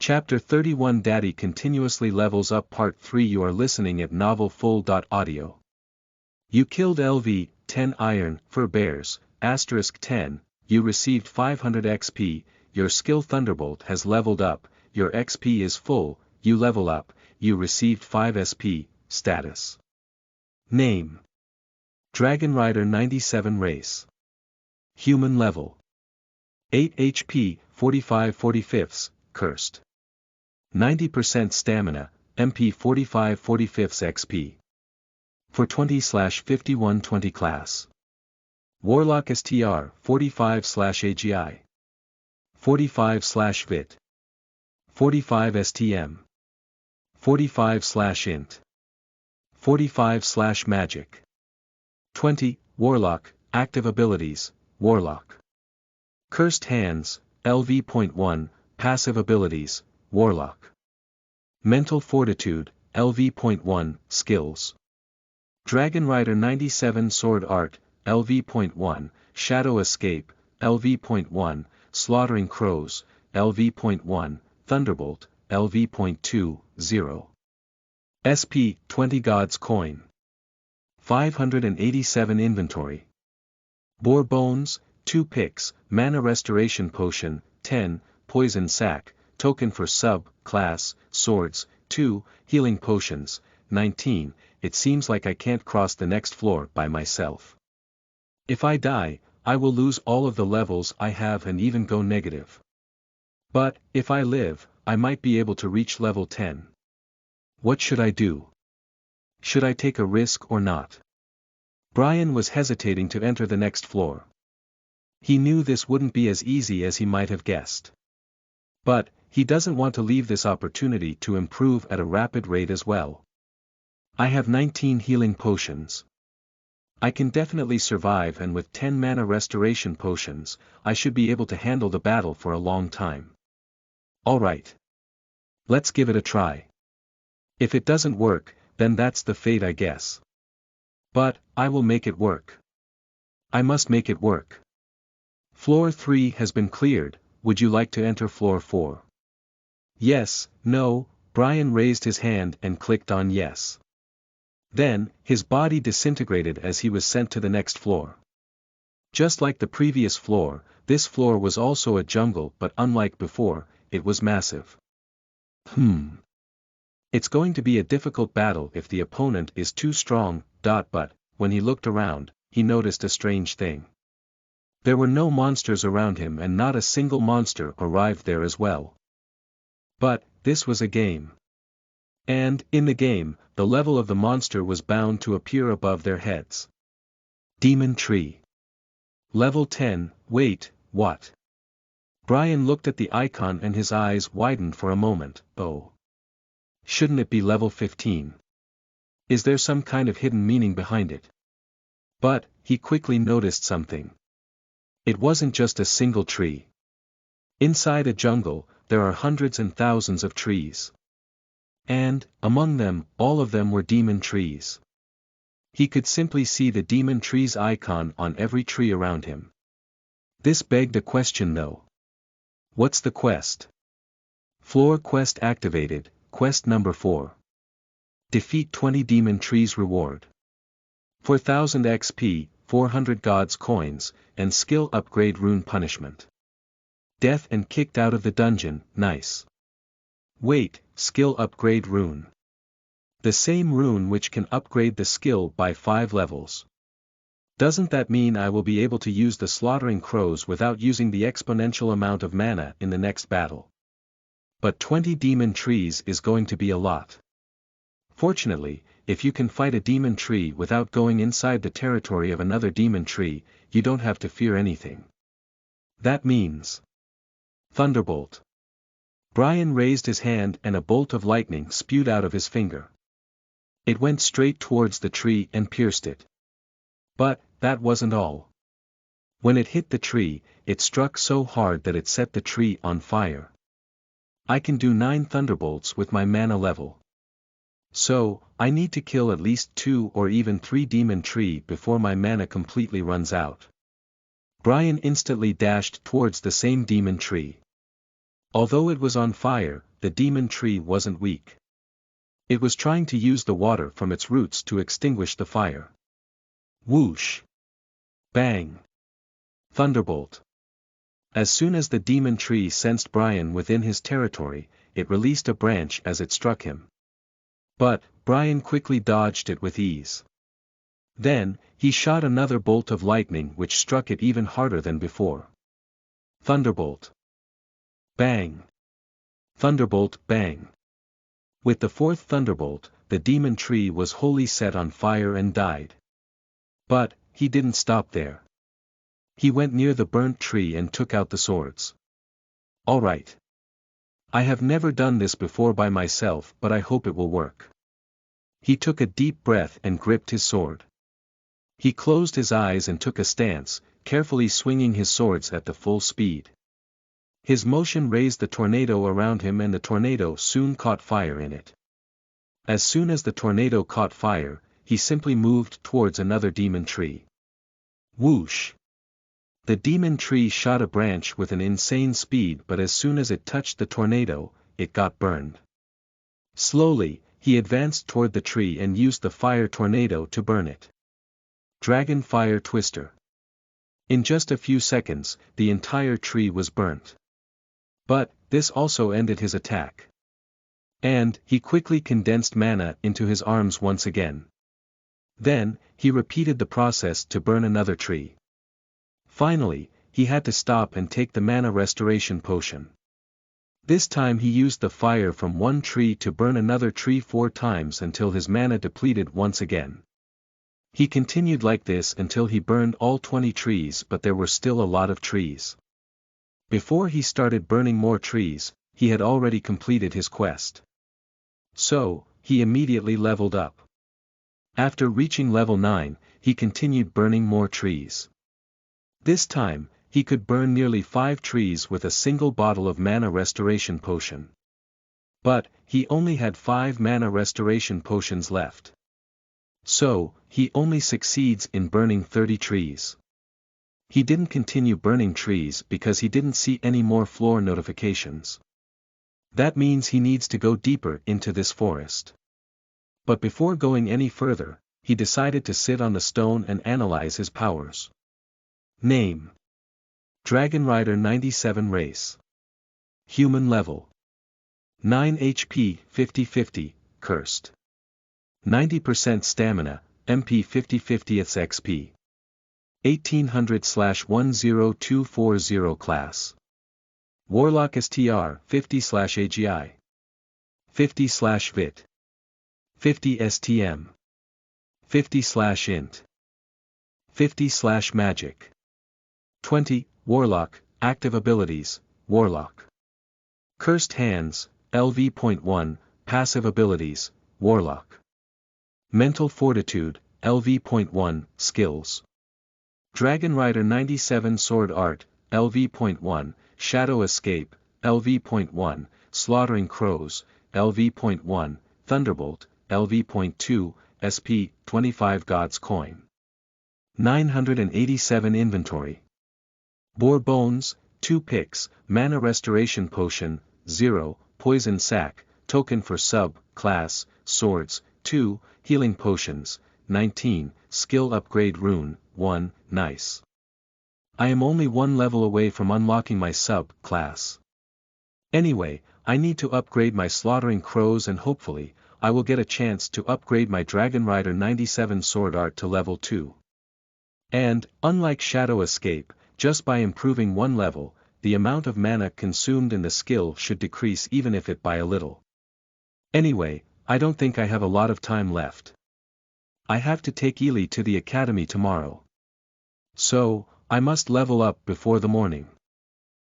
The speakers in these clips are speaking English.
Chapter 31 Daddy Continuously Levels Up Part 3 You are listening at Novel Full.audio. You killed LV, 10 iron, for bears, * 10, you received 500 XP, your skill Thunderbolt has leveled up, your XP is full, you level up, you received 5 SP, status. Name. Dragon Rider 97 Race. Human level. 8 HP, 45/45, cursed. 90% stamina, MP 45/45 XP. For 20/5120 class. Warlock STR 45/AGI. 45/Vit. 45 STM. 45/Int. 45/Magic. 20, Warlock, active abilities, Warlock. Cursed Hands, LV.1, passive abilities, Warlock. Mental Fortitude, LV.1, skills. Dragon Rider 97 Sword Art, LV.1, Shadow Escape, LV.1, Slaughtering Crows, LV.1, Thunderbolt, LV.2, 0. SP, 20 God's Coin. 587 Inventory. Boar Bones, 2 picks, Mana Restoration Potion, 10, Poison Sac, Token for Sub-Class, Swords, 2, Healing Potions, 19, It seems like I can't cross the next floor by myself. If I die, I will lose all of the levels I have and even go negative. But, if I live, I might be able to reach level 10. What should I do? Should I take a risk or not? Brian was hesitating to enter the next floor. He knew this wouldn't be as easy as he might have guessed. But, he doesn't want to leave this opportunity to improve at a rapid rate as well. I have 19 healing potions. I can definitely survive, and with 10 mana restoration potions, I should be able to handle the battle for a long time. Alright. Let's give it a try. If it doesn't work, then that's the fate, I guess. But, I will make it work. I must make it work. Floor 3 has been cleared, would you like to enter floor 4? Yes, no, Brian raised his hand and clicked on yes. Then, his body disintegrated as he was sent to the next floor. Just like the previous floor, this floor was also a jungle, but unlike before, it was massive. It's going to be a difficult battle if the opponent is too strong, but, when he looked around, he noticed a strange thing. There were no monsters around him, and not a single monster arrived there as well. But, this was a game. And, in the game, the level of the monster was bound to appear above their heads. Demon Tree. Level 10, wait, what? Brian looked at the icon and his eyes widened for a moment. Oh. Shouldn't it be level 15? Is there some kind of hidden meaning behind it? But, he quickly noticed something. It wasn't just a single tree. Inside a jungle, there are hundreds and thousands of trees. And, among them, all of them were demon trees. He could simply see the demon trees icon on every tree around him. This begged a question though. What's the quest? Floor quest activated, quest number 4. Defeat 20 demon trees reward. 4,000 XP, 400 God's coins, and skill upgrade rune punishment. Death and kicked out of the dungeon, nice. Wait, skill upgrade rune. The same rune which can upgrade the skill by 5 levels. Doesn't that mean I will be able to use the slaughtering crows without using the exponential amount of mana in the next battle? But 20 demon trees is going to be a lot. Fortunately, if you can fight a demon tree without going inside the territory of another demon tree, you don't have to fear anything. That means Thunderbolt. Brian raised his hand and a bolt of lightning spewed out of his finger. It went straight towards the tree and pierced it. But, that wasn't all. When it hit the tree, it struck so hard that it set the tree on fire. I can do 9 thunderbolts with my mana level. So, I need to kill at least 2 or even 3 demon tree before my mana completely runs out. Brian instantly dashed towards the same demon tree. Although it was on fire, the demon tree wasn't weak. It was trying to use the water from its roots to extinguish the fire. Whoosh! Bang! Thunderbolt! As soon as the demon tree sensed Brian within his territory, it released a branch as it struck him. But, Brian quickly dodged it with ease. Then, he shot another bolt of lightning which struck it even harder than before. Thunderbolt! Bang! Thunderbolt, bang! With the fourth thunderbolt, the demon tree was wholly set on fire and died. But, he didn't stop there. He went near the burnt tree and took out the swords. All right. I have never done this before by myself, but I hope it will work. He took a deep breath and gripped his sword. He closed his eyes and took a stance, carefully swinging his swords at the full speed. His motion raised the tornado around him and the tornado soon caught fire in it. As soon as the tornado caught fire, he simply moved towards another demon tree. Whoosh! The demon tree shot a branch with an insane speed, but as soon as it touched the tornado, it got burned. Slowly, he advanced toward the tree and used the fire tornado to burn it. Dragon Fire Twister. In just a few seconds, the entire tree was burnt. But, this also ended his attack. And, he quickly condensed mana into his arms once again. Then, he repeated the process to burn another tree. Finally, he had to stop and take the mana restoration potion. This time he used the fire from one tree to burn another tree 4 times until his mana depleted once again. He continued like this until he burned all 20 trees, but there were still a lot of trees. Before he started burning more trees, he had already completed his quest. So, he immediately leveled up. After reaching level 9, he continued burning more trees. This time, he could burn nearly 5 trees with a single bottle of mana restoration potion. But, he only had 5 mana restoration potions left. So, he only succeeds in burning 30 trees. He didn't continue burning trees because he didn't see any more floor notifications. That means he needs to go deeper into this forest. But before going any further, he decided to sit on the stone and analyze his powers. Name: Dragon Rider 97 Race. Human Level 9 HP 50/50, Cursed. 90% Stamina, MP 50/50th XP. 1800/10240 Class. Warlock STR 50/AGI. 50/Vit. 50 STM. 50/Int. 50/Magic. 20, Warlock, Active Abilities, Warlock. Cursed Hands, LV.1, Passive Abilities, Warlock. Mental Fortitude, LV.1, Skills. Dragon Rider 97 Sword Art, LV.1, Shadow Escape, LV.1, Slaughtering Crows, LV.1, Thunderbolt, LV.2, SP, 25 God's Coin. 987 Inventory. Boar Bones, 2 picks, Mana Restoration Potion, 0, Poison Sac, Token for Sub-Class, Swords, 2, Healing Potions, 19, Skill Upgrade Rune, 1, nice. I am only 1 level away from unlocking my sub-class. Anyway, I need to upgrade my Slaughtering Crows and hopefully, I will get a chance to upgrade my Dragon Rider 97 Sword Art to level 2. And, unlike Shadow Escape, just by improving 1 level, the amount of mana consumed in the skill should decrease even if it by a little. Anyway, I don't think I have a lot of time left. I have to take Ely to the academy tomorrow. So, I must level up before the morning.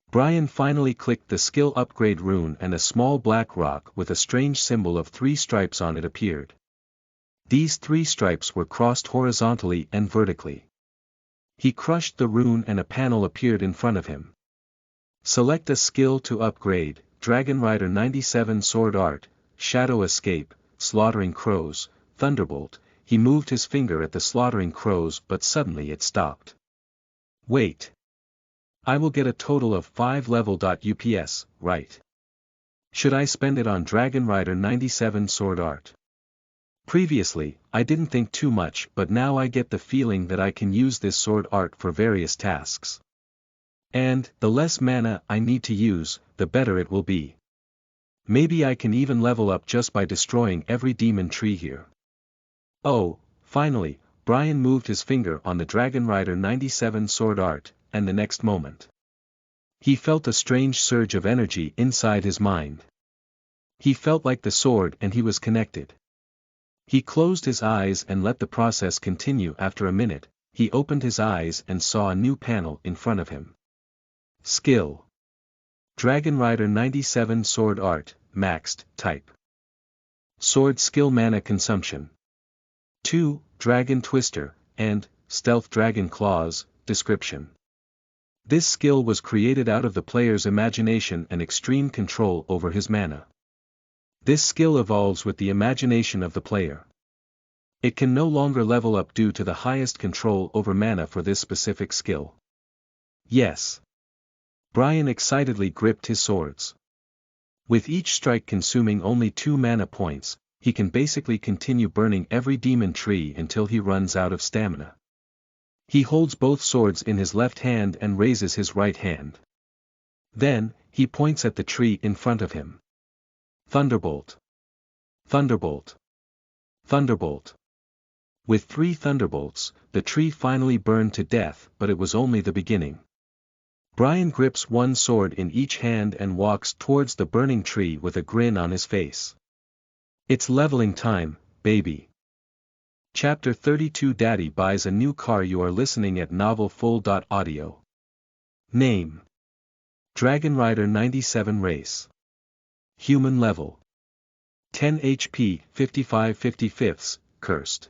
Brian finally clicked the skill upgrade rune and a small black rock with a strange symbol of 3 stripes on it appeared. These 3 stripes were crossed horizontally and vertically. He crushed the rune and a panel appeared in front of him. Select a skill to upgrade, Dragon Rider 97 Sword Art, Shadow Escape, Slaughtering Crows, Thunderbolt. He moved his finger at the Slaughtering Crows but suddenly it stopped. Wait. I will get a total of 5 level. UPS, right? Should I spend it on Dragon Rider 97 sword art? Previously, I didn't think too much, but now I get the feeling that I can use this sword art for various tasks. And, the less mana I need to use, the better it will be. Maybe I can even level up just by destroying every demon tree here. Oh, finally, Brian moved his finger on the Dragon Rider 97 sword art, and the next moment, he felt a strange surge of energy inside his mind. He felt like the sword and he was connected. He closed his eyes and let the process continue. After a minute, he opened his eyes and saw a new panel in front of him. Skill. Dragon Rider 97 sword art, maxed, type. Sword skill mana consumption. 2, Dragon Twister, and, Stealth Dragon Claws, description. This skill was created out of the player's imagination and extreme control over his mana. This skill evolves with the imagination of the player. It can no longer level up due to the highest control over mana for this specific skill. Yes. Brian excitedly gripped his swords. With each strike consuming only 2 mana points, he can basically continue burning every demon tree until he runs out of stamina. He holds both swords in his left hand and raises his right hand. Then, he points at the tree in front of him. Thunderbolt. Thunderbolt. Thunderbolt. With 3 thunderbolts, the tree finally burned to death, but it was only the beginning. Brian grips one sword in each hand and walks towards the burning tree with a grin on his face. It's leveling time, baby. Chapter 32 Daddy buys a new car. You are listening at novelfull.audio. Name. Dragon Rider 97 Race. Human level. 10 HP, 55 55ths, cursed.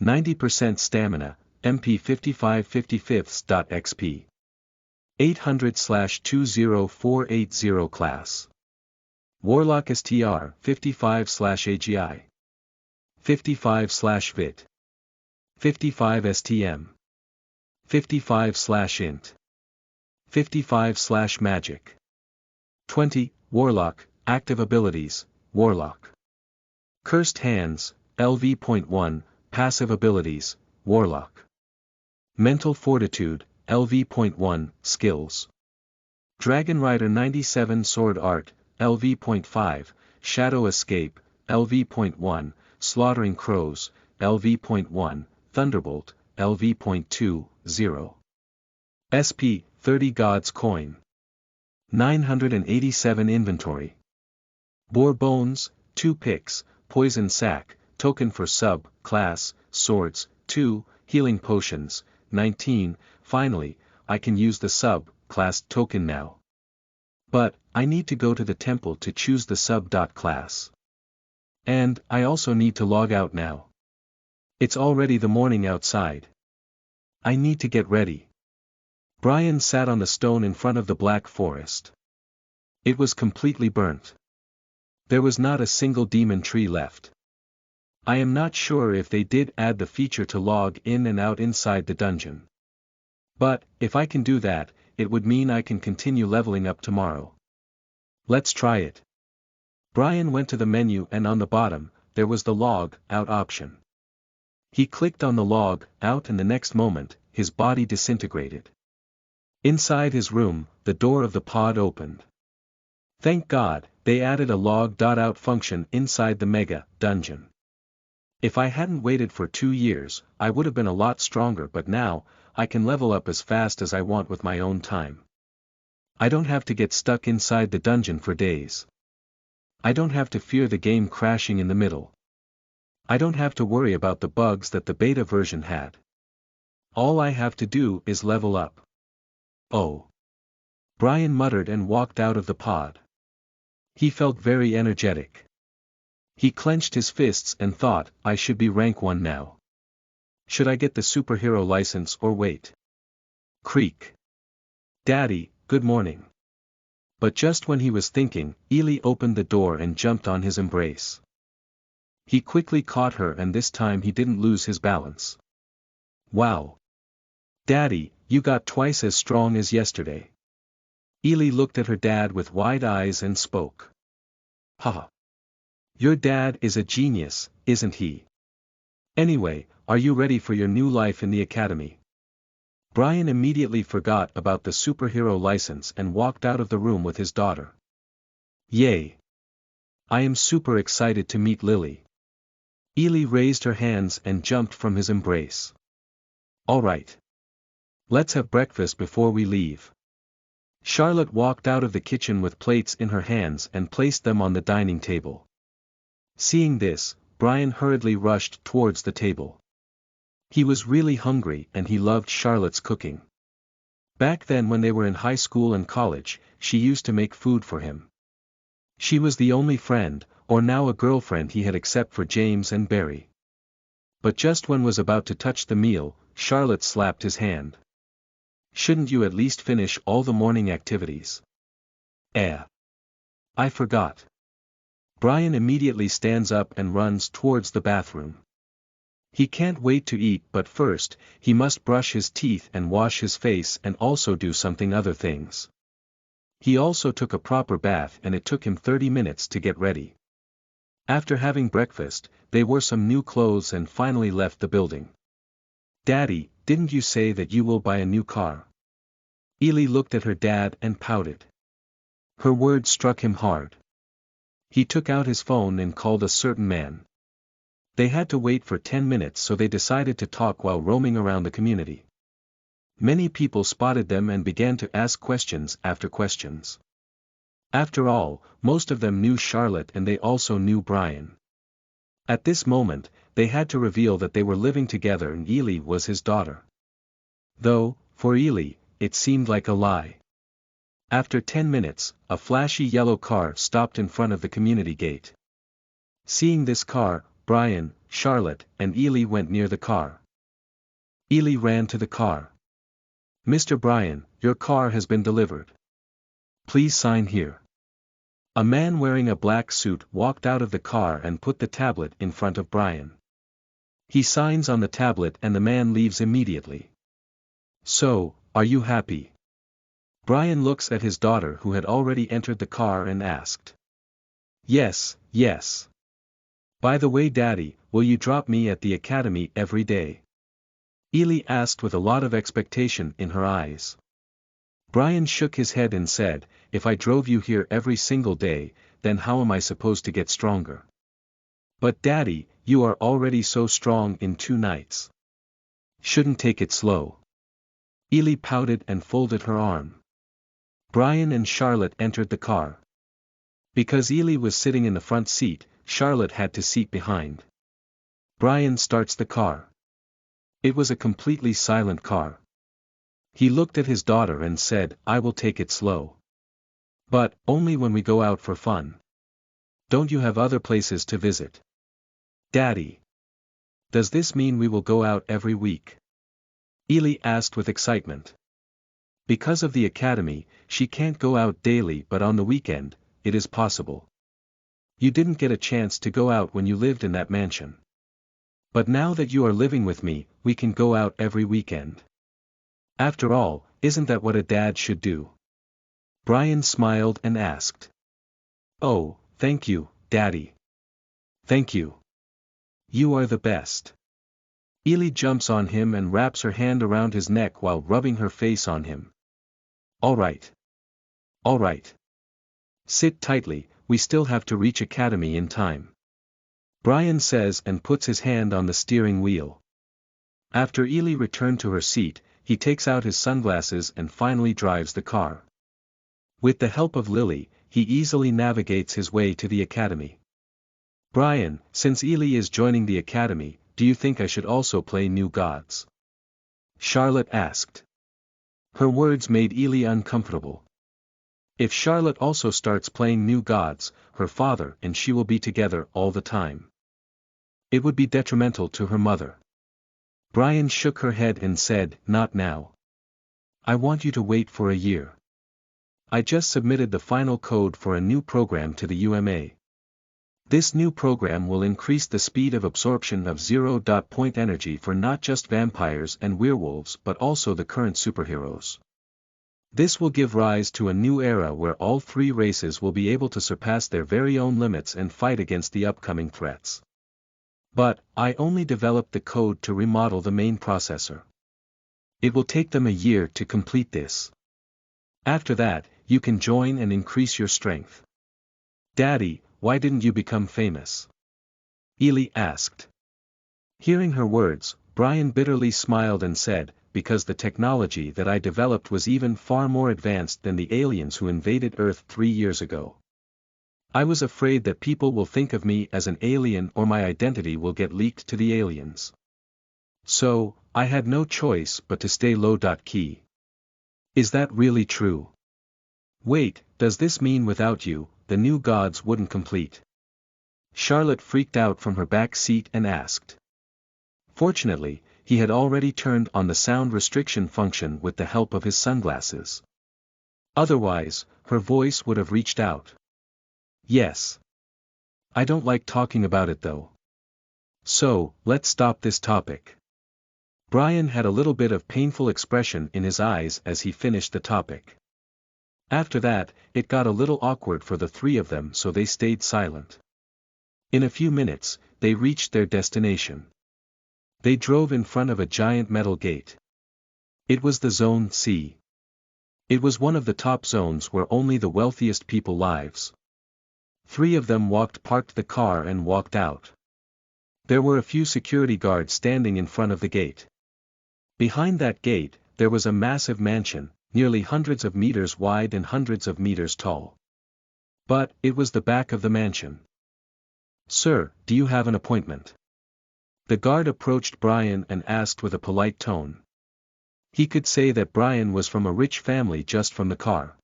90% stamina, MP 55 55ths.xp. 800/20480 class. Warlock STR 55/AGI. 55/Vit. 55 STM. 55/Int. 55/Magic. 20, Warlock, active abilities, Warlock. Cursed Hands, LV.1, passive abilities, Warlock. Mental Fortitude, LV.1, skills. Dragon Rider 97 sword art, LV.5, Shadow Escape, LV.1, Slaughtering Crows, LV.1, Thunderbolt, LV.2, 0. SP, 30 God's Coin. 987 Inventory. Boar Bones, 2 Picks, Poison Sac, Token for Sub, Class, Swords, 2, Healing Potions, 19, finally, I can use the Sub, Class token now. But, I need to go to the temple to choose the Sub. Class. And, I also need to log out now. It's already the morning outside. I need to get ready. Brian sat on the stone in front of the Black Forest. It was completely burnt. There was not a single demon tree left. I am not sure if they did add the feature to log in and out inside the dungeon. But, if I can do that, it would mean I can continue leveling up tomorrow. Let's try it. Brian went to the menu and on the bottom, there was the log out option. He clicked on the log out and the next moment, his body disintegrated. Inside his room, the door of the pod opened. Thank God, they added a log.out function inside the mega dungeon. If I hadn't waited for 2 years, I would have been a lot stronger, but now, I can level up as fast as I want with my own time. I don't have to get stuck inside the dungeon for days. I don't have to fear the game crashing in the middle. I don't have to worry about the bugs that the beta version had. All I have to do is level up. Oh. Brian muttered and walked out of the pod. He felt very energetic. He clenched his fists and thought, I should be rank 1 now. Should I get the superhero license or wait? Creak. Daddy, good morning. But just when he was thinking, Ely opened the door and jumped on his embrace. He quickly caught her and this time he didn't lose his balance. Wow. Daddy, you got twice as strong as yesterday. Ely looked at her dad with wide eyes and spoke. Haha. Your dad is a genius, isn't he? Anyway, are you ready for your new life in the academy? Brian immediately forgot about the superhero license and walked out of the room with his daughter. Yay! I am super excited to meet Lily. Ely raised her hands and jumped from his embrace. All right. Let's have breakfast before we leave. Charlotte walked out of the kitchen with plates in her hands and placed them on the dining table. Seeing this, Brian hurriedly rushed towards the table. He was really hungry and he loved Charlotte's cooking. Back then when they were in high school and college, she used to make food for him. She was the only friend, or now a girlfriend he had except for James and Barry. But just when was about to touch the meal, Charlotte slapped his hand. Shouldn't you at least finish all the morning activities? I forgot. Brian immediately stands up and runs towards the bathroom. He can't wait to eat, but first, he must brush his teeth and wash his face and also do something other things. He also took a proper bath and it took him 30 minutes to get ready. After having breakfast, they wore some new clothes and finally left the building. Daddy, didn't you say that you will buy a new car? Ely looked at her dad and pouted. Her words struck him hard. He took out his phone and called a certain man. They had to wait for 10 minutes, so they decided to talk while roaming around the community. Many people spotted them and began to ask questions after questions. After all, most of them knew Charlotte and they also knew Brian. At this moment, they had to reveal that they were living together and Ely was his daughter. Though, for Ely, it seemed like a lie. After 10 minutes, a flashy yellow car stopped in front of the community gate. Seeing this car, Brian, Charlotte, and Ely went near the car. Ely ran to the car. Mr. Brian, your car has been delivered. Please sign here. A man wearing a black suit walked out of the car and put the tablet in front of Brian. He signs on the tablet and the man leaves immediately. So, are you happy? Brian looks at his daughter who had already entered the car and asked. Yes, yes. By the way, Daddy, will you drop me at the academy every day? Ely asked with a lot of expectation in her eyes. Brian shook his head and said, if I drove you here every single day, then how am I supposed to get stronger? But Daddy, you are already so strong in 2 nights. Shouldn't take it slow. Ely pouted and folded her arm. Brian and Charlotte entered the car. Because Ely was sitting in the front seat, Charlotte had to seat behind. Brian starts the car. It was a completely silent car. He looked at his daughter and said, I will take it slow. But, only when we go out for fun. Don't you have other places to visit? Daddy. Does this mean we will go out every week? Ely asked with excitement. Because of the academy, she can't go out daily, but on the weekend, it is possible. You didn't get a chance to go out when you lived in that mansion. But now that you are living with me, we can go out every weekend. After all, isn't that what a dad should do? Brian smiled and asked. Oh, thank you, Daddy. Thank you. You are the best. Ely jumps on him and wraps her hand around his neck while rubbing her face on him. All right. All right. Sit tightly, we still have to reach academy in time. Brian says and puts his hand on the steering wheel. After Ely returned to her seat, he takes out his sunglasses and finally drives the car. With the help of Lily, he easily navigates his way to the academy. Brian, since Ely is joining the academy, do you think I should also play New Gods? Charlotte asked. Her words made Ely uncomfortable. If Charlotte also starts playing New Gods, her father and she will be together all the time. It would be detrimental to her mother. Brian shook her head and said, not now. I want you to wait for a year. I just submitted the final code for a new program to the UMA. This new program will increase the speed of absorption of zero-point energy for not just vampires and werewolves but also the current superheroes. This will give rise to a new era where all three races will be able to surpass their very own limits and fight against the upcoming threats. But, I only developed the code to remodel the main processor. It will take them a year to complete this. After that, you can join and increase your strength. Daddy, why didn't you become famous? Ely asked. Hearing her words, Brian bitterly smiled and said, because the technology that I developed was even far more advanced than the aliens who invaded Earth 3 years ago. I was afraid that people will think of me as an alien or my identity will get leaked to the aliens. So, I had no choice but to stay low. Key. Is that really true? Wait, does this mean without you, the new gods wouldn't complete? Charlotte freaked out from her back seat and asked. Fortunately, he had already turned on the sound restriction function with the help of his sunglasses. Otherwise, her voice would have reached out. Yes. I don't like talking about it though. So, let's stop this topic. Brian had a little bit of painful expression in his eyes as he finished the topic. After that, it got a little awkward for the three of them, so they stayed silent. In a few minutes, they reached their destination. They drove in front of a giant metal gate. It was the Zone C. It was one of the top zones where only the wealthiest people lives. Three of them parked the car and walked out. There were a few security guards standing in front of the gate. Behind that gate, there was a massive mansion, nearly hundreds of meters wide and hundreds of meters tall. But, it was the back of the mansion. Sir, do you have an appointment? The guard approached Brian and asked with a polite tone. He could say that Brian was from a rich family just from the car.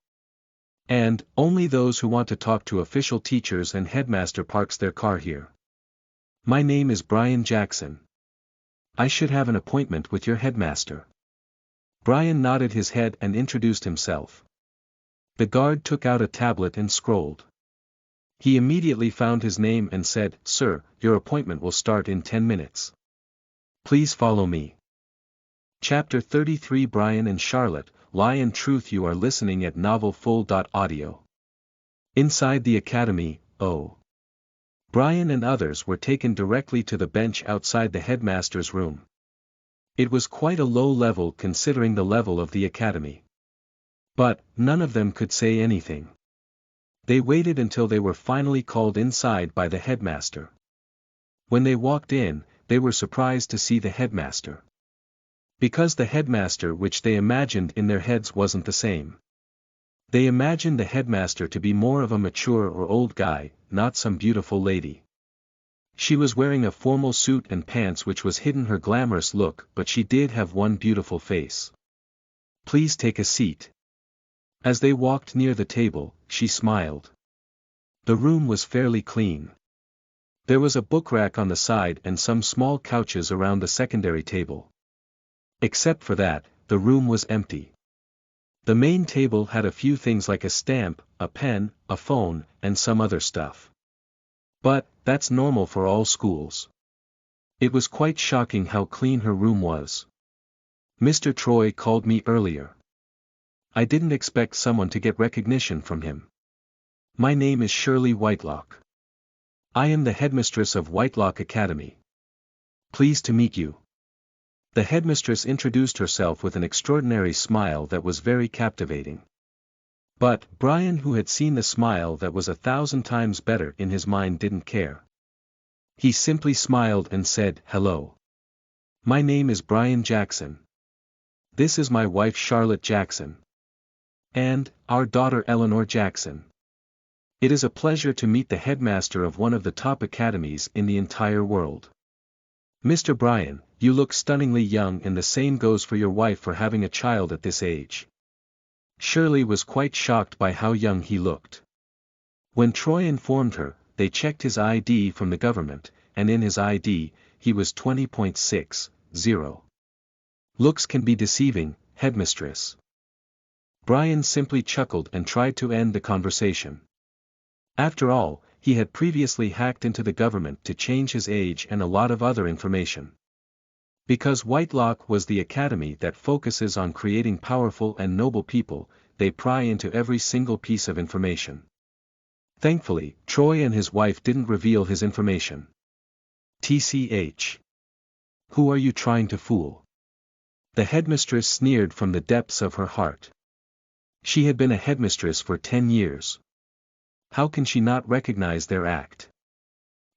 And, only those who want to talk to official teachers and headmaster parks their car here. My name is Brian Jackson. I should have an appointment with your headmaster. Brian nodded his head and introduced himself. The guard took out a tablet and scrolled. He immediately found his name and said, Sir, your appointment will start in 10 minutes. Please follow me. Chapter 33 Brian and Charlotte, Lie and Truth. You are listening at Novel Full. Audio. Inside the academy, Brian and others were taken directly to the bench outside the headmaster's room. It was quite a low level considering the level of the academy. But, none of them could say anything. They waited until they were finally called inside by the headmaster. When they walked in, they were surprised to see the headmaster. Because the headmaster which they imagined in their heads wasn't the same. They imagined the headmaster to be more of a mature or old guy, not some beautiful lady. She was wearing a formal suit and pants which was hidden her glamorous look, but she did have one beautiful face. Please take a seat. As they walked near the table, she smiled. The room was fairly clean. There was a book rack on the side and some small couches around the secondary table. Except for that, the room was empty. The main table had a few things like a stamp, a pen, a phone, and some other stuff. But, that's normal for all schools. It was quite shocking how clean her room was. Mr. Troy called me earlier. I didn't expect someone to get recognition from him. My name is Shirley Whitelock. I am the headmistress of Whitelock Academy. Pleased to meet you. The headmistress introduced herself with an extraordinary smile that was very captivating. But, Brian, who had seen the smile that was 1,000 times better in his mind, didn't care. He simply smiled and said, Hello. My name is Brian Jackson. This is my wife Charlotte Jackson. And, our daughter Eleanor Jackson. It is a pleasure to meet the headmaster of one of the top academies in the entire world. Mr. Brian, you look stunningly young, and the same goes for your wife for having a child at this age. Shirley was quite shocked by how young he looked. When Troy informed her, they checked his ID from the government, and in his ID, he was 20.60. Looks can be deceiving, headmistress. Brian simply chuckled and tried to end the conversation. After all, he had previously hacked into the government to change his age and a lot of other information. Because Whitelock was the academy that focuses on creating powerful and noble people, they pry into every single piece of information. Thankfully, Troy and his wife didn't reveal his information. TCH. Who are you trying to fool? The headmistress sneered from the depths of her heart. She had been a headmistress for 10 years. How can she not recognize their act?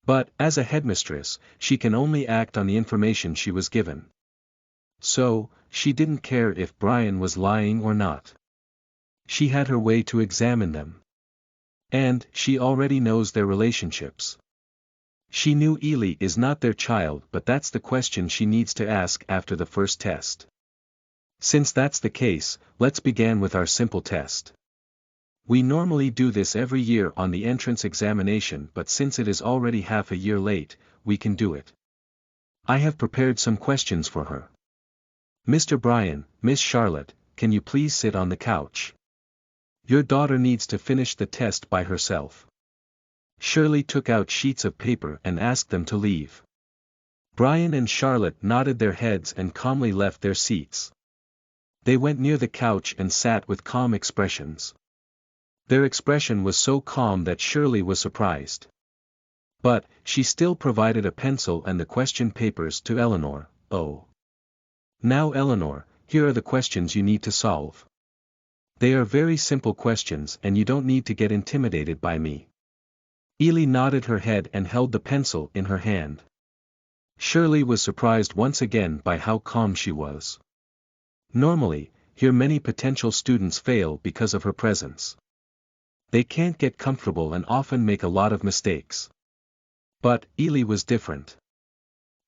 But, as a headmistress, she can only act on the information she was given. So, she didn't care if Brian was lying or not. She had her way to examine them. And, she already knows their relationships. She knew Ely is not their child, but that's the question she needs to ask after the first test. Since that's the case, let's begin with our simple test. We normally do this every year on the entrance examination, but since it is already half a year late, we can do it. I have prepared some questions for her. Mr. Brian, Miss Charlotte, can you please sit on the couch? Your daughter needs to finish the test by herself. Shirley took out sheets of paper and asked them to leave. Brian and Charlotte nodded their heads and calmly left their seats. They went near the couch and sat with calm expressions. Their expression was so calm that Shirley was surprised. But, she still provided a pencil and the question papers to Eleanor. Oh. Now Eleanor, here are the questions you need to solve. They are very simple questions and you don't need to get intimidated by me. Ely nodded her head and held the pencil in her hand. Shirley was surprised once again by how calm she was. Normally, here many potential students fail because of her presence. They can't get comfortable and often make a lot of mistakes. But, Ely was different.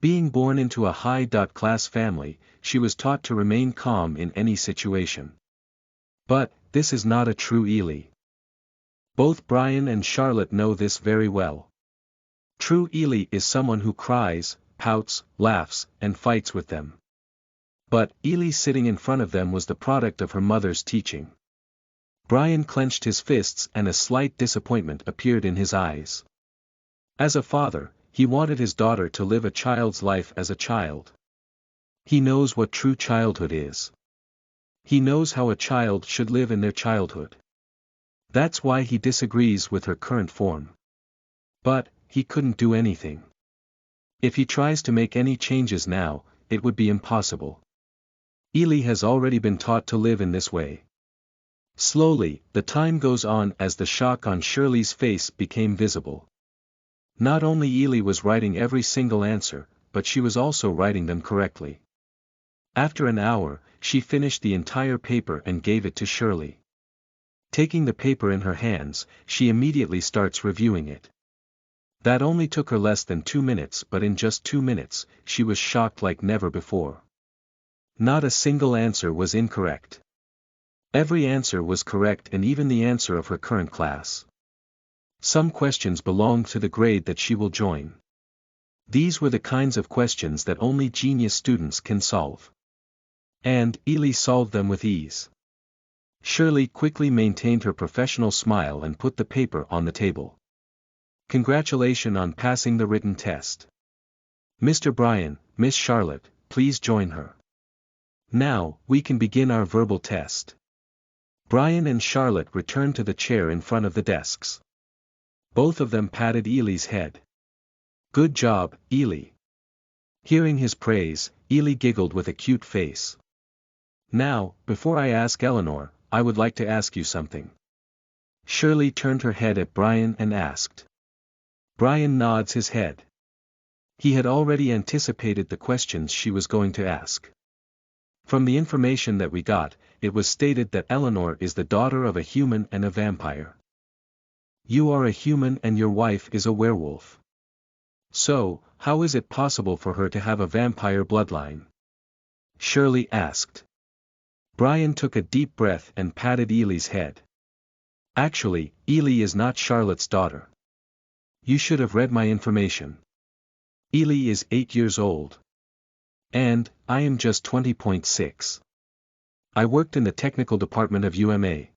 Being born into a high-class family, she was taught to remain calm in any situation. But, this is not a true Ely. Both Brian and Charlotte know this very well. True Ely is someone who cries, pouts, laughs, and fights with them. But, Ely sitting in front of them was the product of her mother's teaching. Brian clenched his fists and a slight disappointment appeared in his eyes. As a father, he wanted his daughter to live a child's life as a child. He knows what true childhood is. He knows how a child should live in their childhood. That's why he disagrees with her current form. But, he couldn't do anything. If he tries to make any changes now, it would be impossible. Ely has already been taught to live in this way. Slowly, the time goes on as the shock on Shirley's face became visible. Not only Ely was writing every single answer, but she was also writing them correctly. After an hour, she finished the entire paper and gave it to Shirley. Taking the paper in her hands, she immediately starts reviewing it. That only took her less than 2 minutes, but in just 2 minutes, she was shocked like never before. Not a single answer was incorrect. Every answer was correct, and even the answer of her current class. Some questions belonged to the grade that she will join. These were the kinds of questions that only genius students can solve. And, Ely solved them with ease. Shirley quickly maintained her professional smile and put the paper on the table. Congratulations on passing the written test. Mr. Brian, Miss Charlotte, please join her. Now, we can begin our verbal test. Brian and Charlotte returned to the chair in front of the desks. Both of them patted Ely's head. Good job, Ely. Hearing his praise, Ely giggled with a cute face. Now, before I ask Eleanor, I would like to ask you something. Shirley turned her head at Brian and asked. Brian nods his head. He had already anticipated the questions she was going to ask. From the information that we got, it was stated that Eleanor is the daughter of a human and a vampire. You are a human and your wife is a werewolf. So, how is it possible for her to have a vampire bloodline? Shirley asked. Brian took a deep breath and patted Ely's head. Actually, Ely is not Charlotte's daughter. You should have read my information. Ely is 8 years old. And, I am just 20.6. I worked in the technical department of UMA.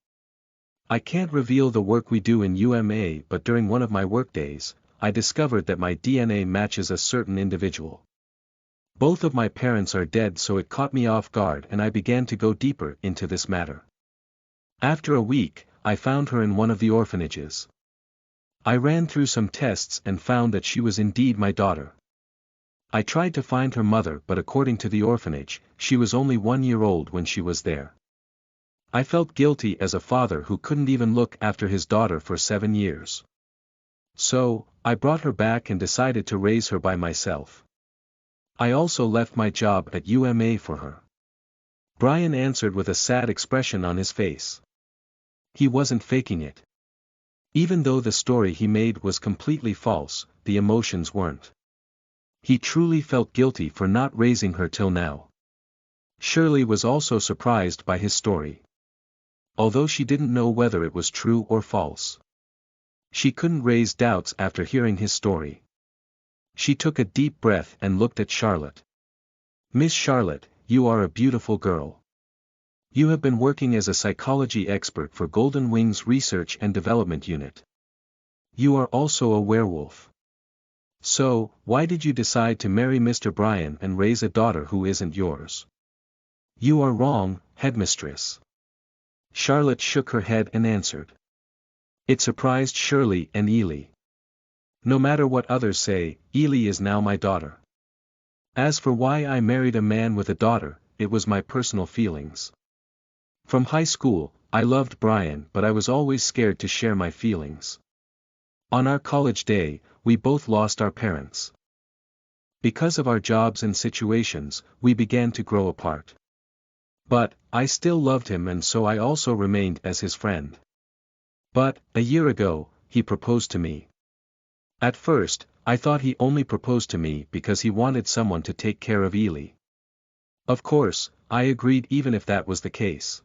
I can't reveal the work we do in UMA, but during one of my workdays, I discovered that my DNA matches a certain individual. Both of my parents are dead, so it caught me off guard and I began to go deeper into this matter. After a week, I found her in one of the orphanages. I ran through some tests and found that she was indeed my daughter. I tried to find her mother, but according to the orphanage, she was only 1 year old when she was there. I felt guilty as a father who couldn't even look after his daughter for 7 years. So, I brought her back and decided to raise her by myself. I also left my job at UMA for her. Brian answered with a sad expression on his face. He wasn't faking it. Even though the story he made was completely false, the emotions weren't. He truly felt guilty for not raising her till now. Shirley was also surprised by his story. Although she didn't know whether it was true or false. She couldn't raise doubts after hearing his story. She took a deep breath and looked at Charlotte. "Miss Charlotte, you are a beautiful girl. You have been working as a psychology expert for Golden Wings Research and Development Unit. You are also a werewolf. So, why did you decide to marry Mr. Brian and raise a daughter who isn't yours?" "You are wrong, headmistress." Charlotte shook her head and answered. It surprised Shirley and Ely. "No matter what others say, Ely is now my daughter. As for why I married a man with a daughter, it was my personal feelings. From high school, I loved Brian, but I was always scared to share my feelings. On our college day, we both lost our parents. Because of our jobs and situations, we began to grow apart. But, I still loved him, and so I also remained as his friend. But, a year ago, he proposed to me. At first, I thought he only proposed to me because he wanted someone to take care of Ely. Of course, I agreed even if that was the case.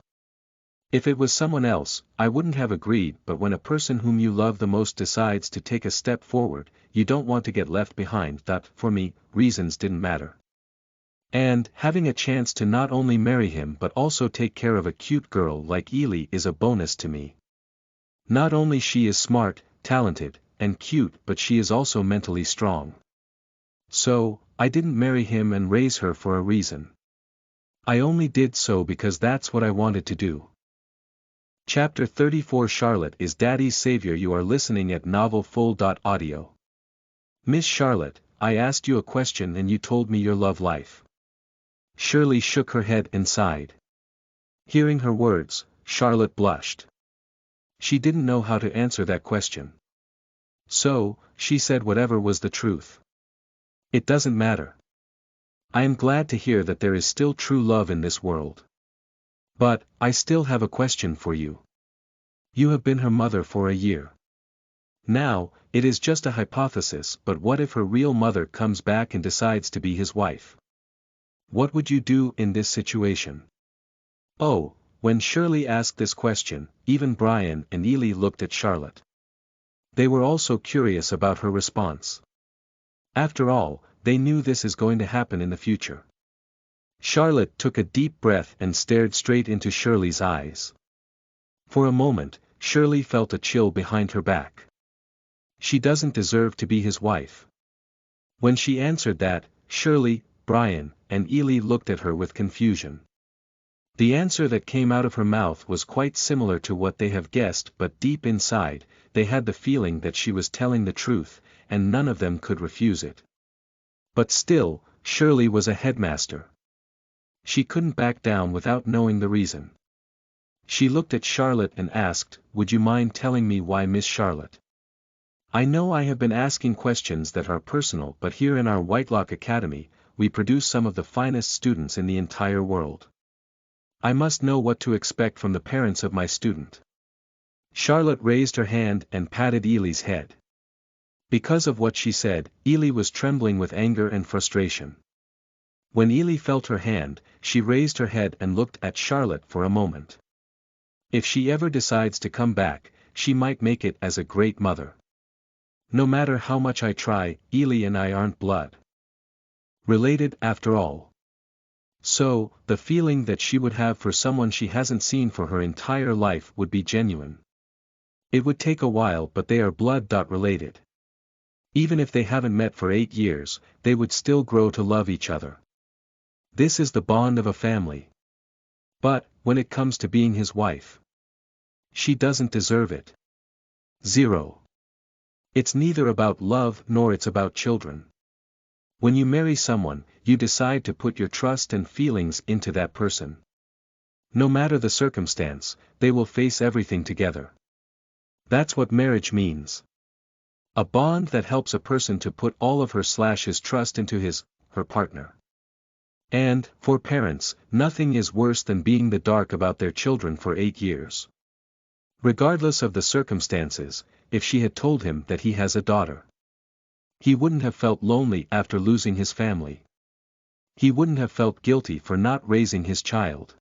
If it was someone else, I wouldn't have agreed, but when a person whom you love the most decides to take a step forward, you don't want to get left behind. That, for me, reasons didn't matter. And, having a chance to not only marry him but also take care of a cute girl like Ely is a bonus to me. Not only she is smart, talented, and cute, but she is also mentally strong. So, I didn't marry him and raise her for a reason. I only did so because that's what I wanted to do. Chapter 34 Charlotte is Daddy's Savior. You are listening at novelfull.audio. Miss Charlotte, I asked you a question and you told me your love life. Shirley shook her head and sighed. Hearing her words, Charlotte blushed. She didn't know how to answer that question. So, she said whatever was the truth. It doesn't matter. I am glad to hear that there is still true love in this world. But, I still have a question for you. You have been her mother for a year. Now, it is just a hypothesis, but what if her real mother comes back and decides to be his wife? What would you do in this situation? Oh, when Shirley asked this question, even Brian and Ely looked at Charlotte. They were also curious about her response. After all, they knew this is going to happen in the future. Charlotte took a deep breath and stared straight into Shirley's eyes. For a moment, Shirley felt a chill behind her back. She doesn't deserve to be his wife. When she answered that, Shirley, Brian, and Ely looked at her with confusion. The answer that came out of her mouth was quite similar to what they have guessed, but deep inside, they had the feeling that she was telling the truth, and none of them could refuse it. But still, Shirley was a headmaster. She couldn't back down without knowing the reason. She looked at Charlotte and asked, "Would you mind telling me why, Miss Charlotte? I know I have been asking questions that are personal, but here in our Whitelock Academy, we produce some of the finest students in the entire world. I must know what to expect from the parents of my student." Charlotte raised her hand and patted Ely's head. Because of what she said, Ely was trembling with anger and frustration. When Ely felt her hand, she raised her head and looked at Charlotte for a moment. If she ever decides to come back, she might make it as a great mother. No matter how much I try, Ely and I aren't blood related after all. So, the feeling that she would have for someone she hasn't seen for her entire life would be genuine. It would take a while, but they are blood-related. Even if they haven't met for 8 years, they would still grow to love each other. This is the bond of a family. But, when it comes to being his wife, she doesn't deserve it. 0. It's neither about love nor it's about children. When you marry someone, you decide to put your trust and feelings into that person. No matter the circumstance, they will face everything together. That's what marriage means. A bond that helps a person to put all of her/his trust into her partner. And, for parents, nothing is worse than being the dark about their children for 8 years. Regardless of the circumstances, if she had told him that he has a daughter, he wouldn't have felt lonely after losing his family. He wouldn't have felt guilty for not raising his child.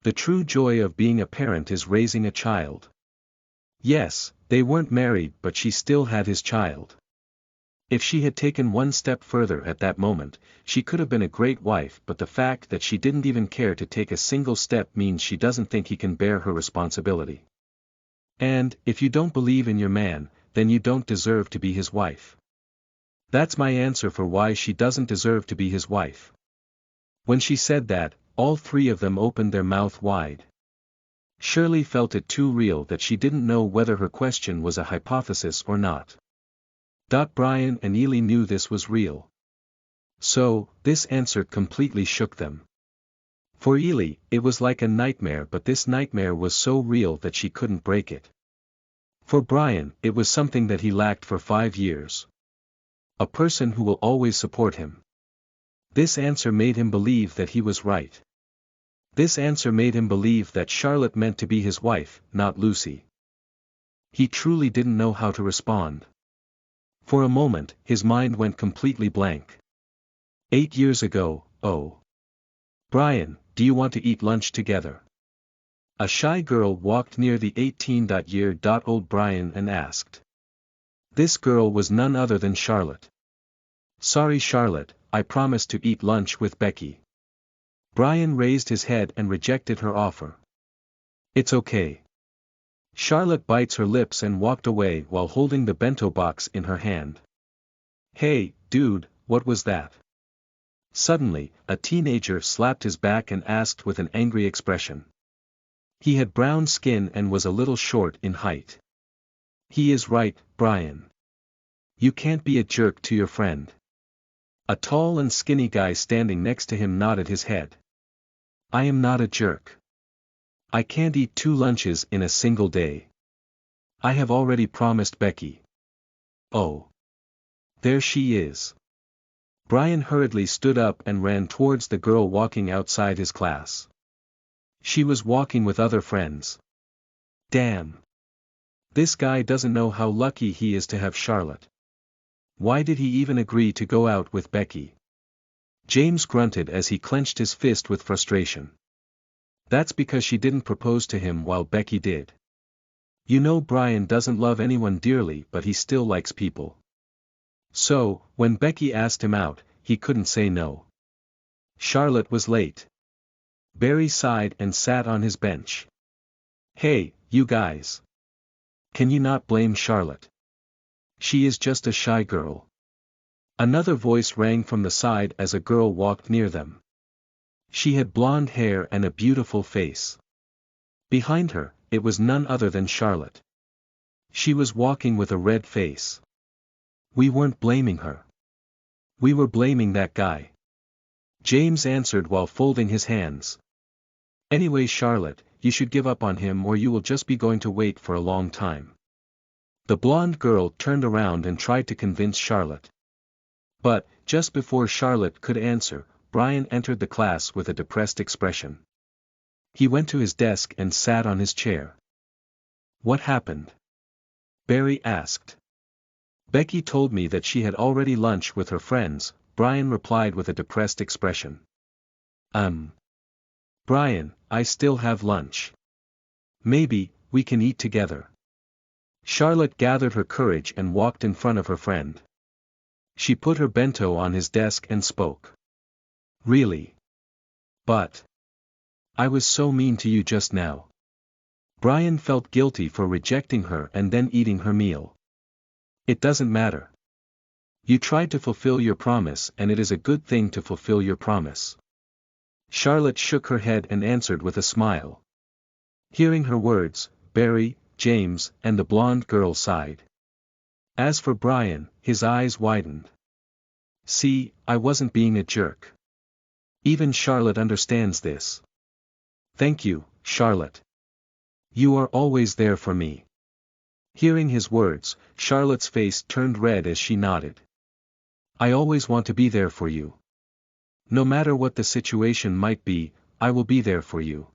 The true joy of being a parent is raising a child. Yes, they weren't married, but she still had his child. If she had taken one step further at that moment, she could have been a great wife, but the fact that she didn't even care to take a single step means she doesn't think he can bear her responsibility. And, if you don't believe in your man, then you don't deserve to be his wife. That's my answer for why she doesn't deserve to be his wife. When she said that, all 3 of them opened their mouth wide. Shirley felt it too real that she didn't know whether her question was a hypothesis or not. Brian and Ely knew this was real. So, this answer completely shook them. For Ely, it was like a nightmare, but this nightmare was so real that she couldn't break it. For Brian, it was something that he lacked for 5 years. A person who will always support him. This answer made him believe that he was right. This answer made him believe that Charlotte meant to be his wife, not Lucy. He truly didn't know how to respond. For a moment, his mind went completely blank. 8 years ago, oh. Brian, do you want to eat lunch together? A shy girl walked near the 18-year-old Brian and asked. This girl was none other than Charlotte. Sorry Charlotte, I promised to eat lunch with Becky. Brian raised his head and rejected her offer. It's okay. Charlotte bites her lips and walked away while holding the bento box in her hand. Hey, dude, what was that? Suddenly, a teenager slapped his back and asked with an angry expression. He had brown skin and was a little short in height. He is right, Brian. You can't be a jerk to your friend. A tall and skinny guy standing next to him nodded his head. I am not a jerk. I can't eat 2 lunches in a single day. I have already promised Becky. Oh. There she is. Brian hurriedly stood up and ran towards the girl walking outside his class. She was walking with other friends. Damn. This guy doesn't know how lucky he is to have Charlotte. Why did he even agree to go out with Becky? James grunted as he clenched his fist with frustration. That's because she didn't propose to him while Becky did. You know, Brian doesn't love anyone dearly, but he still likes people. So, when Becky asked him out, he couldn't say no. Charlotte was late. Barry sighed and sat on his bench. Hey, you guys. Can you not blame Charlotte? She is just a shy girl. Another voice rang from the side as a girl walked near them. She had blonde hair and a beautiful face. Behind her, it was none other than Charlotte. She was walking with a red face. We weren't blaming her. We were blaming that guy. James answered while folding his hands. Anyway, Charlotte, you should give up on him or you will just be going to wait for a long time. The blonde girl turned around and tried to convince Charlotte. But, just before Charlotte could answer, Brian entered the class with a depressed expression. He went to his desk and sat on his chair. What happened? Barry asked. Becky told me that she had already lunch with her friends, Brian replied with a depressed expression. Brian, I still have lunch. Maybe, we can eat together. Charlotte gathered her courage and walked in front of her friend. She put her bento on his desk and spoke. Really? But I was so mean to you just now. Brian felt guilty for rejecting her and then eating her meal. It doesn't matter. You tried to fulfill your promise and it is a good thing to fulfill your promise. Charlotte shook her head and answered with a smile. Hearing her words, Barry, James, and the blonde girl sighed. As for Brian, his eyes widened. See, I wasn't being a jerk. Even Charlotte understands this. Thank you, Charlotte. You are always there for me. Hearing his words, Charlotte's face turned red as she nodded. I always want to be there for you. No matter what the situation might be, I will be there for you.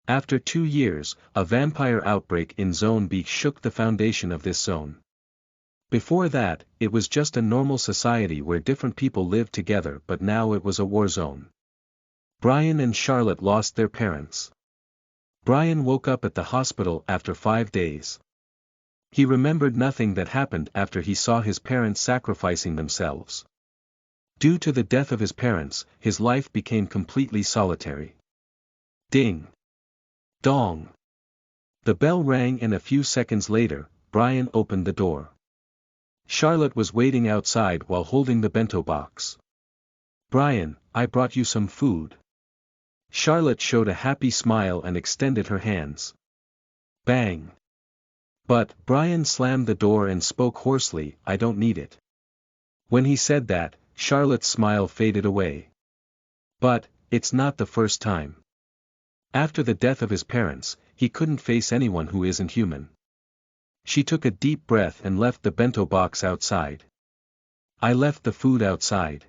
After 2 years, a vampire outbreak in Zone B shook the foundation of this zone. Before that, it was just a normal society where different people lived together, but now it was a war zone. Brian and Charlotte lost their parents. Brian woke up at the hospital after 5 days. He remembered nothing that happened after he saw his parents sacrificing themselves. Due to the death of his parents, his life became completely solitary. Ding! Dong! The bell rang and a few seconds later, Brian opened the door. Charlotte was waiting outside while holding the bento box. Brian, I brought you some food. Charlotte showed a happy smile and extended her hands. Bang! But, Brian slammed the door and spoke hoarsely, I don't need it. When he said that, Charlotte's smile faded away. But, it's not the first time. After the death of his parents, he couldn't face anyone who isn't human. She took a deep breath and left the bento box outside. I left the food outside.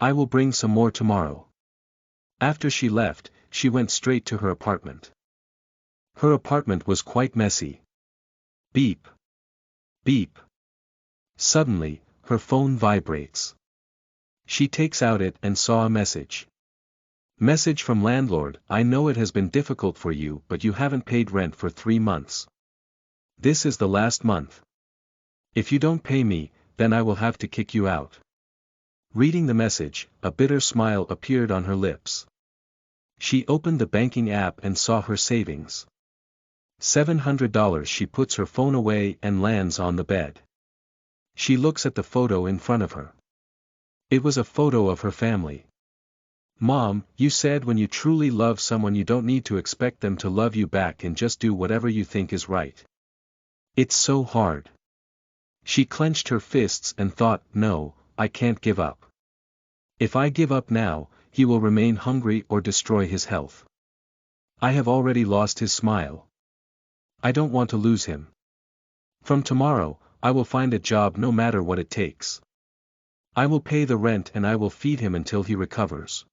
I will bring some more tomorrow. After she left, she went straight to her apartment. Her apartment was quite messy. Beep. Beep. Suddenly, her phone vibrates. She takes out it and saw a message. Message from landlord, I know it has been difficult for you but you haven't paid rent for 3 months. This is the last month. If you don't pay me, then I will have to kick you out. Reading the message, a bitter smile appeared on her lips. She opened the banking app and saw her savings. $700. She puts her phone away and lands on the bed. She looks at the photo in front of her. It was a photo of her family. Mom, you said when you truly love someone you don't need to expect them to love you back and just do whatever you think is right. It's so hard. She clenched her fists and thought, no, I can't give up. If I give up now, he will remain hungry or destroy his health. I have already lost his smile. I don't want to lose him. From tomorrow, I will find a job no matter what it takes. I will pay the rent and I will feed him until he recovers.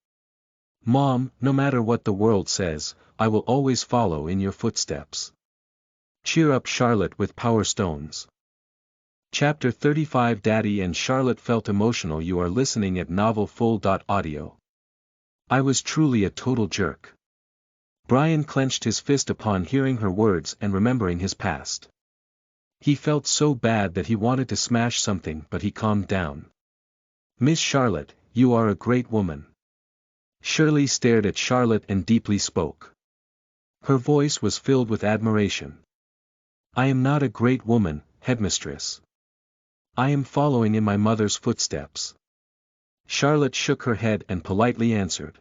Mom, no matter what the world says, I will always follow in your footsteps. Cheer up Charlotte with Power Stones. Chapter 35 Daddy and Charlotte felt emotional. You are listening at novelfull.audio. I was truly a total jerk. Brian clenched his fist upon hearing her words and remembering his past. He felt so bad that he wanted to smash something but he calmed down. Miss Charlotte, you are a great woman. Shirley stared at Charlotte and deeply spoke. Her voice was filled with admiration. I am not a great woman, headmistress. I am following in my mother's footsteps. Charlotte shook her head and politely answered.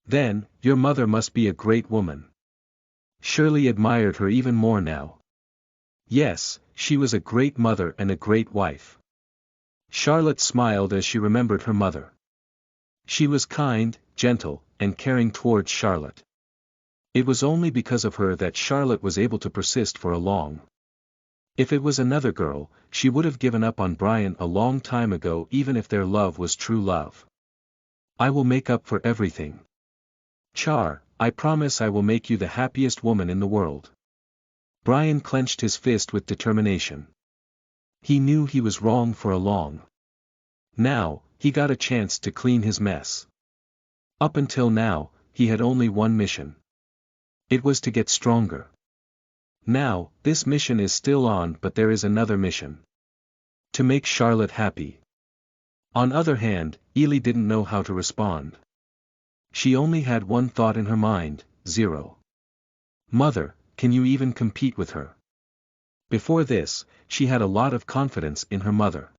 Then, your mother must be a great woman. Shirley admired her even more now. Yes, she was a great mother and a great wife. Charlotte smiled as she remembered her mother. She was kind, gentle, and caring towards Charlotte. It was only because of her that Charlotte was able to persist for a long. If it was another girl, she would have given up on Brian a long time ago even if their love was true love. I will make up for everything. Char, I promise I will make you the happiest woman in the world. Brian clenched his fist with determination. He knew he was wrong for a long. Now, he got a chance to clean his mess. Up until now, he had only one mission. It was to get stronger. Now, this mission is still on but there is another mission. To make Charlotte happy. On other hand, Ely didn't know how to respond. She only had one thought in her mind, 0. Mother, can you even compete with her? Before this, she had a lot of confidence in her mother.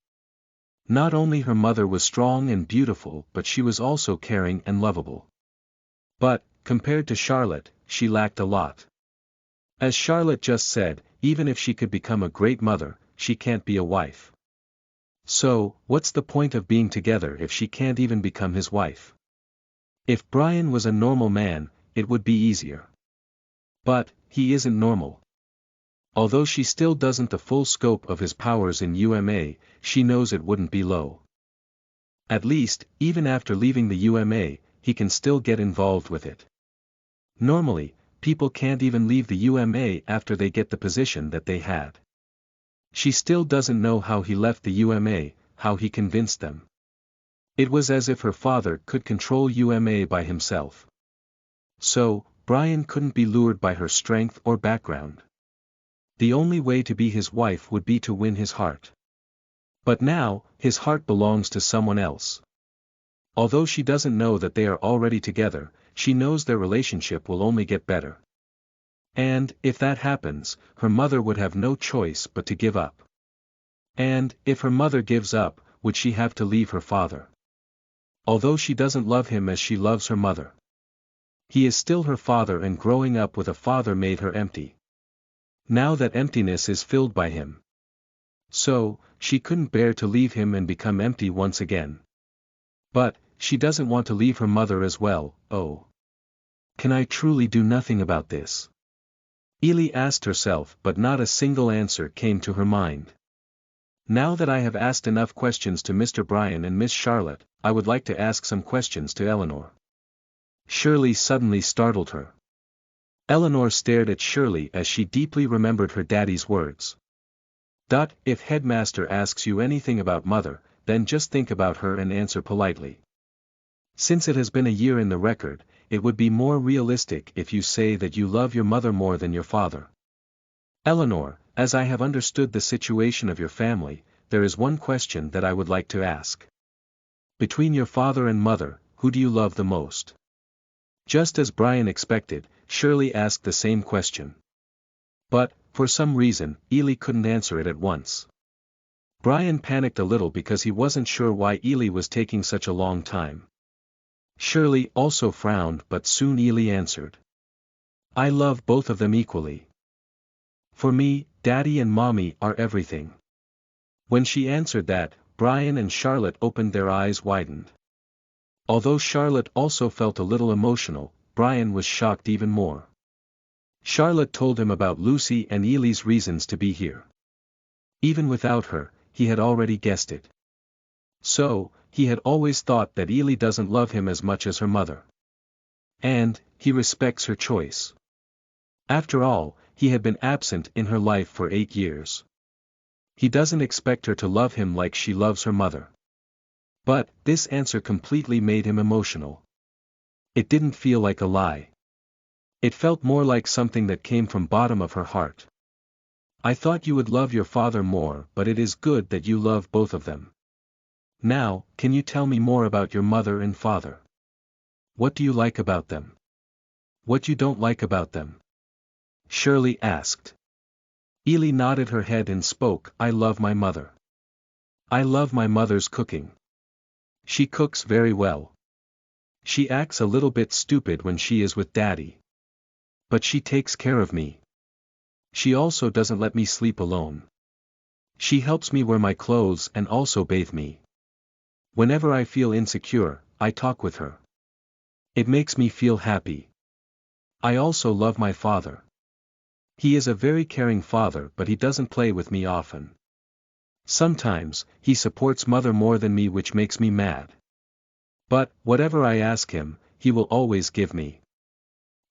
Not only her mother was strong and beautiful, but she was also caring and lovable. But, compared to Charlotte, she lacked a lot. As Charlotte just said, even if she could become a great mother, she can't be a wife. So, what's the point of being together if she can't even become his wife? If Brian was a normal man, it would be easier. But, he isn't normal. Although she still doesn't the full scope of his powers in UMA, she knows it wouldn't be low. At least, even after leaving the UMA, he can still get involved with it. Normally, people can't even leave the UMA after they get the position that they had. She still doesn't know how he left the UMA, how he convinced them. It was as if her father could control UMA by himself. So, Brian couldn't be lured by her strength or background. The only way to be his wife would be to win his heart. But now, his heart belongs to someone else. Although she doesn't know that they are already together, she knows their relationship will only get better. And, if that happens, her mother would have no choice but to give up. And, if her mother gives up, would she have to leave her father? Although she doesn't love him as she loves her mother. He is still her father, and growing up with a father made her empty. Now that emptiness is filled by him. So, she couldn't bear to leave him and become empty once again. But, she doesn't want to leave her mother as well. Oh. Can I truly do nothing about this? Ely asked herself, but not a single answer came to her mind. Now that I have asked enough questions to Mr. Brian and Miss Charlotte, I would like to ask some questions to Eleanor. Shirley suddenly startled her. Eleanor stared at Shirley as she deeply remembered her daddy's words. If headmaster asks you anything about mother, then just think about her and answer politely. Since it has been a year in the record, it would be more realistic if you say that you love your mother more than your father. Eleanor, as I have understood the situation of your family, there is one question that I would like to ask. Between your father and mother, who do you love the most? Just as Brian expected, Shirley asked the same question. But, for some reason, Ely couldn't answer it at once. Brian panicked a little because he wasn't sure why Ely was taking such a long time. Shirley also frowned, but soon Ely answered. I love both of them equally. For me, Daddy and Mommy are everything. When she answered that, Brian and Charlotte opened their eyes widened. Although Charlotte also felt a little emotional, Brian was shocked even more. Charlotte told him about Lucy and Ely's reasons to be here. Even without her, he had already guessed it. So, he had always thought that Ely doesn't love him as much as her mother. And, he respects her choice. After all, he had been absent in her life for 8 years. He doesn't expect her to love him like she loves her mother. But, this answer completely made him emotional. It didn't feel like a lie. It felt more like something that came from bottom of her heart. I thought you would love your father more, but it is good that you love both of them. Now, can you tell me more about your mother and father? What do you like about them? What you don't like about them? Shirley asked. Ely nodded her head and spoke. I love my mother. I love my mother's cooking. She cooks very well. She acts a little bit stupid when she is with Daddy. But she takes care of me. She also doesn't let me sleep alone. She helps me wear my clothes and also bathe me. Whenever I feel insecure, I talk with her. It makes me feel happy. I also love my father. He is a very caring father, but he doesn't play with me often. Sometimes, he supports mother more than me, which makes me mad. But, whatever I ask him, he will always give me.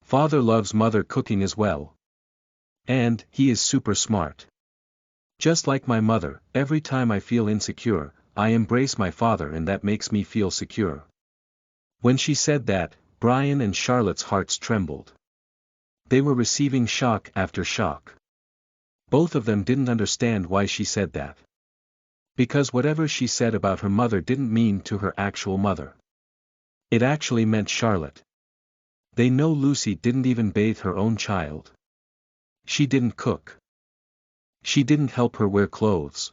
Father loves mother cooking as well. And, he is super smart. Just like my mother, every time I feel insecure, I embrace my father, and that makes me feel secure. When she said that, Brian and Charlotte's hearts trembled. They were receiving shock after shock. Both of them didn't understand why she said that. Because whatever she said about her mother didn't mean to her actual mother. It actually meant Charlotte. They know Lucy didn't even bathe her own child. She didn't cook. She didn't help her wear clothes.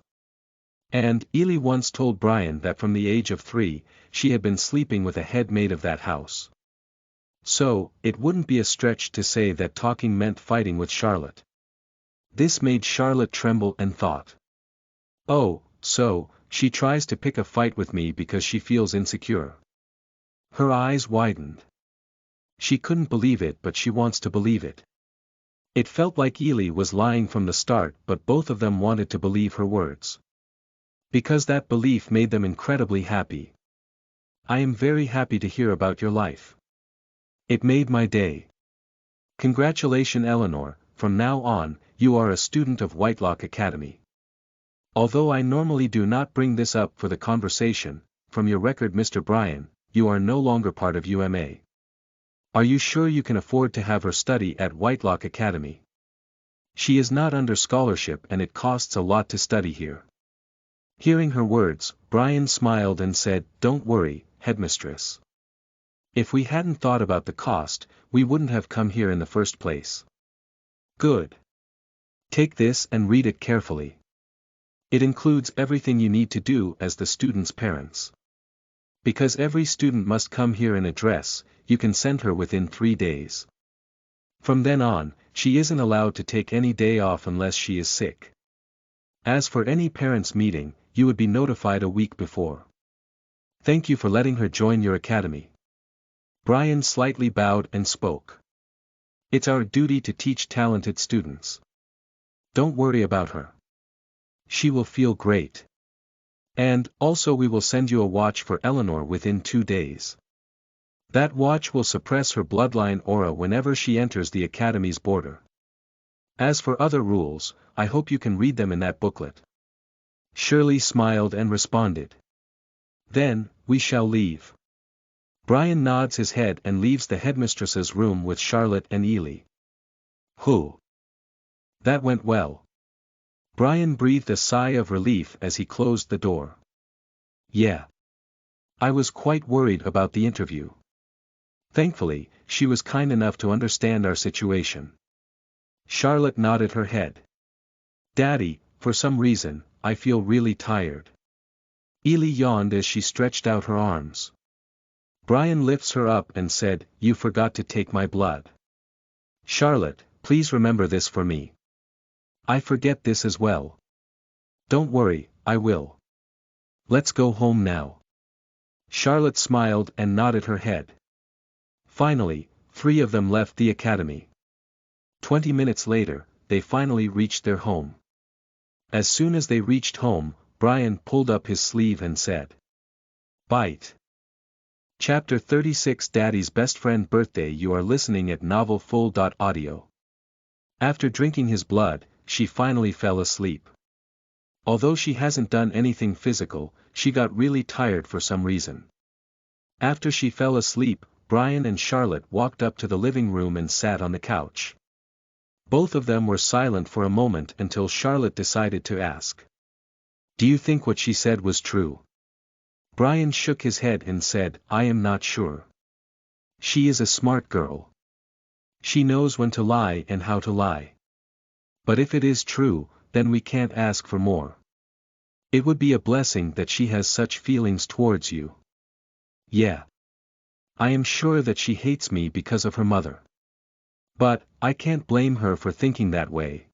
And Ely once told Brian that from the age of 3, she had been sleeping with a head maid of that house. So, it wouldn't be a stretch to say that talking meant fighting with Charlotte. This made Charlotte tremble and thought. Oh, so, she tries to pick a fight with me because she feels insecure. Her eyes widened. She couldn't believe it, but she wants to believe it. It felt like Ely was lying from the start, but both of them wanted to believe her words. Because that belief made them incredibly happy. I am very happy to hear about your life. It made my day. Congratulations, Eleanor, from now on, you are a student of Whitelock Academy. Although I normally do not bring this up for the conversation, from your record, Mr. Bryan, you are no longer part of UMA. Are you sure you can afford to have her study at Whitelock Academy? She is not under scholarship and it costs a lot to study here. Hearing her words, Brian smiled and said, "Don't worry, headmistress. If we hadn't thought about the cost, we wouldn't have come here in the first place." Good. Take this and read it carefully. It includes everything you need to do as the student's parents. Because every student must come here in a dress, you can send her within 3 days. From then on, she isn't allowed to take any day off unless she is sick. As for any parents' meeting, you would be notified a week before. Thank you for letting her join your academy. Brian slightly bowed and spoke. It's our duty to teach talented students. Don't worry about her. She will feel great. And, also we will send you a watch for Eleanor within 2 days. That watch will suppress her bloodline aura whenever she enters the academy's border. As for other rules, I hope you can read them in that booklet. Shirley smiled and responded. Then, we shall leave. Brian nods his head and leaves the headmistress's room with Charlotte and Ely. Whew. That went well. Brian breathed a sigh of relief as he closed the door. Yeah. I was quite worried about the interview. Thankfully, she was kind enough to understand our situation. Charlotte nodded her head. Daddy, for some reason, I feel really tired. Ely yawned as she stretched out her arms. Brian lifts her up and said, "You forgot to take my blood. Charlotte, please remember this for me. I forget this as well. Don't worry, I will. Let's go home now." Charlotte smiled and nodded her head. Finally, 3 of them left the academy. 20 minutes later, they finally reached their home. As soon as they reached home, Brian pulled up his sleeve and said, "Bite." Chapter 36, Daddy's Best Friend Birthday. You are listening at Novel Full. Audio. After drinking his blood, she finally fell asleep. Although she hasn't done anything physical, she got really tired for some reason. After she fell asleep, Brian and Charlotte walked up to the living room and sat on the couch. Both of them were silent for a moment until Charlotte decided to ask. "Do you think what she said was true?" Brian shook his head and said, "I am not sure. She is a smart girl. She knows when to lie and how to lie. But if it is true, then we can't ask for more. It would be a blessing that she has such feelings towards you." "Yeah. I am sure that she hates me because of her mother. But, I can't blame her for thinking that way.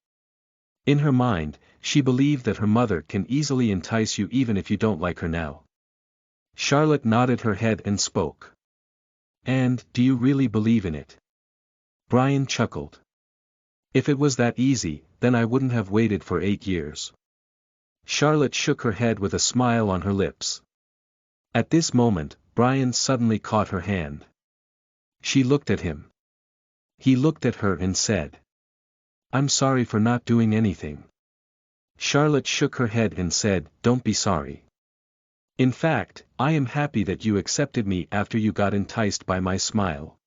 In her mind, she believed that her mother can easily entice you even if you don't like her now." Charlotte nodded her head and spoke. "And, do you really believe in it?" Brian chuckled. "If it was that easy, then I wouldn't have waited for 8 years." Charlotte shook her head with a smile on her lips. At this moment, Brian suddenly caught her hand. She looked at him. He looked at her and said, "I'm sorry for not doing anything." Charlotte shook her head and said, "Don't be sorry. In fact, I am happy that you accepted me after you got enticed by my smile.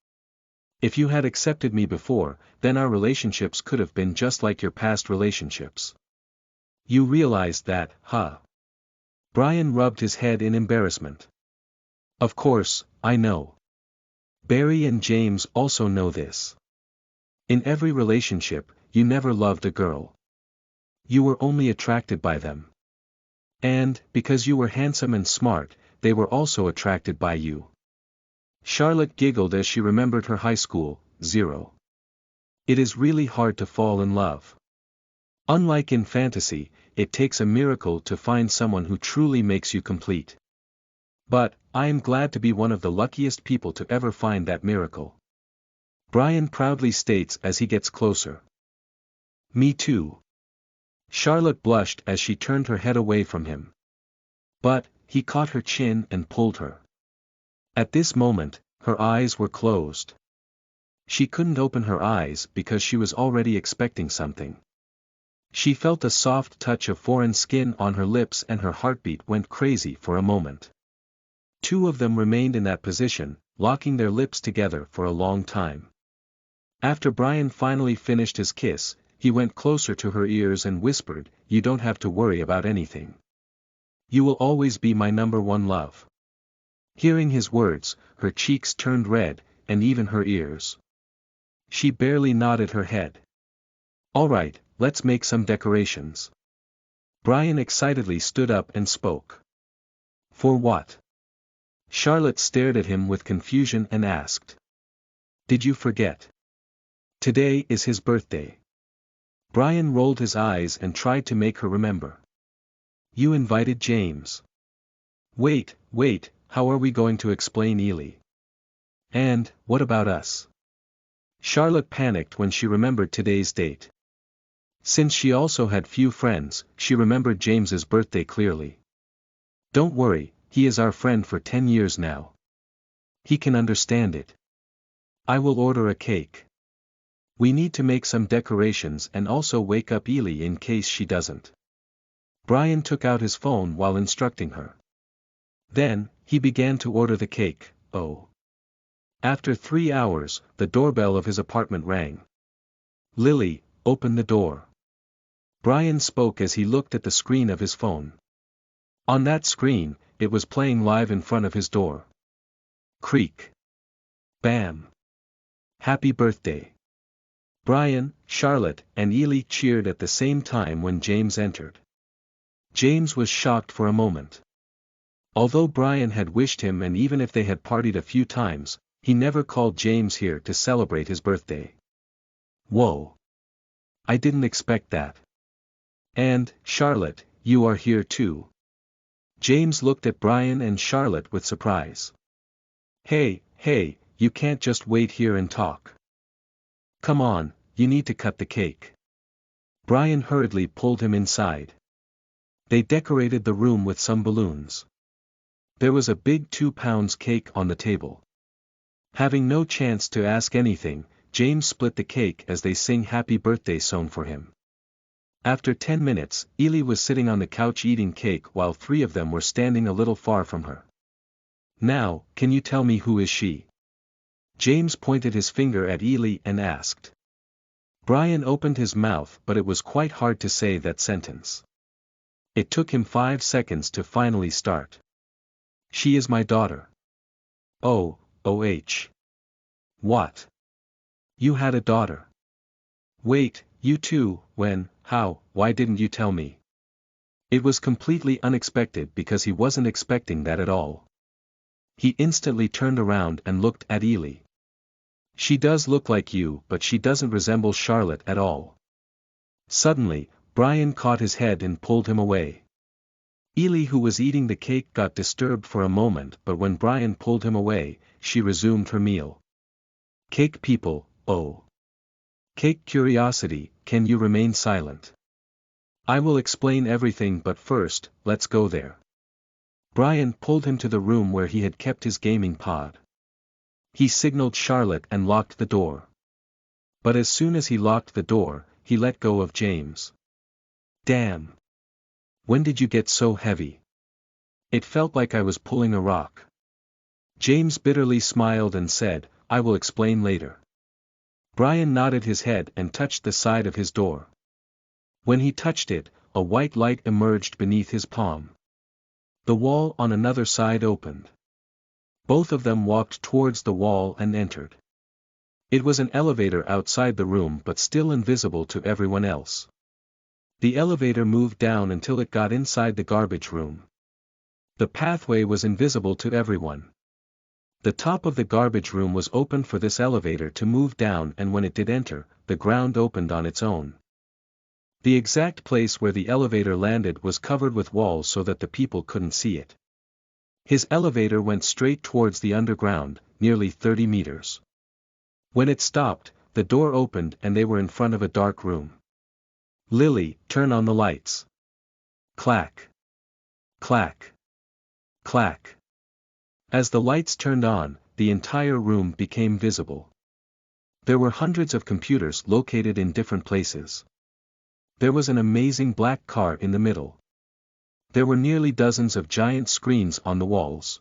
If you had accepted me before, then our relationships could have been just like your past relationships. You realized that, huh?" Brian rubbed his head in embarrassment. "Of course, I know. Barry and James also know this. In every relationship, you never loved a girl. You were only attracted by them. And, because you were handsome and smart, they were also attracted by you. Charlotte giggled as she remembered her high school, 0. It is really hard to fall in love. Unlike in fantasy, it takes a miracle to find someone who truly makes you complete. But, I am glad to be one of the luckiest people to ever find that miracle. Brian proudly states as he gets closer. Me too. Charlotte blushed as she turned her head away from him. But, he caught her chin and pulled her. At this moment, her eyes were closed. She couldn't open her eyes because she was already expecting something. She felt a soft touch of foreign skin on her lips and her heartbeat went crazy for a moment. Two of them remained in that position, locking their lips together for a long time. After Brian finally finished his kiss, he went closer to her ears and whispered, "You don't have to worry about anything. You will always be my #1 love." Hearing his words, her cheeks turned red, and even her ears. She barely nodded her head. "All right, let's make some decorations." Brian excitedly stood up and spoke. "For what?" Charlotte stared at him with confusion and asked. "Did you forget? Today is his birthday." Brian rolled his eyes and tried to make her remember. "You invited James." Wait, how are we going to explain Ely? And, what about us?" Charlotte panicked when she remembered today's date. Since she also had few friends, she remembered James's birthday clearly. "Don't worry, he is our friend for 10 years now. He can understand it. I will order a cake. We need to make some decorations and also wake up Ely in case she doesn't." Brian took out his phone while instructing her. Then, he began to order the cake. After 3 hours, the doorbell of his apartment rang. "Lily, open the door." Brian spoke as he looked at the screen of his phone. On that screen, it was playing live in front of his door. Creak. Bam. Happy birthday. Brian, Charlotte, and Ely cheered at the same time when James entered. James was shocked for a moment. Although Brian had wished him and even if they had partied a few times, he never called James here to celebrate his birthday. "Whoa. I didn't expect that. And, Charlotte, you are here too." James looked at Brian and Charlotte with surprise. Hey, you can't just wait here and talk. Come on, you need to cut the cake." Brian hurriedly pulled him inside. They decorated the room with some balloons. There was a big 2-pound cake on the table. Having no chance to ask anything, James split the cake as they sing happy birthday song for him. After 10 minutes, Ely was sitting on the couch eating cake while 3 of them were standing a little far from her. "Now, can you tell me who is she?" James pointed his finger at Ely and asked. Brian opened his mouth but it was quite hard to say that sentence. It took him 5 seconds to finally start. "She is my daughter." "Oh. What? You had a daughter? Wait, you too, when, how, why didn't you tell me?" It was completely unexpected because he wasn't expecting that at all. He instantly turned around and looked at Ely. "She does look like you but she doesn't resemble Charlotte at all." Suddenly, Brian caught his head and pulled him away. Ely who was eating the cake got disturbed for a moment but when Brian pulled him away, she resumed her meal. "Cake people, Cake curiosity, can you remain silent? I will explain everything but first, let's go there." Brian pulled him to the room where he had kept his gaming pod. He signaled Charlotte and locked the door. But as soon as he locked the door, he let go of James. "Damn. When did you get so heavy? It felt like I was pulling a rock." James bitterly smiled and said, "I will explain later." Brian nodded his head and touched the side of his door. When he touched it, a white light emerged beneath his palm. The wall on another side opened. Both of them walked towards the wall and entered. It was an elevator outside the room but still invisible to everyone else. The elevator moved down until it got inside the garbage room. The pathway was invisible to everyone. The top of the garbage room was open for this elevator to move down, and when it did enter, the ground opened on its own. The exact place where the elevator landed was covered with walls so that the people couldn't see it. His elevator went straight towards the underground, nearly 30 meters. When it stopped, the door opened and they were in front of a dark room. "Lily, turn on the lights." Clack. Clack. Clack. As the lights turned on, the entire room became visible. There were hundreds of computers located in different places. There was an amazing black car in the middle. There were nearly dozens of giant screens on the walls.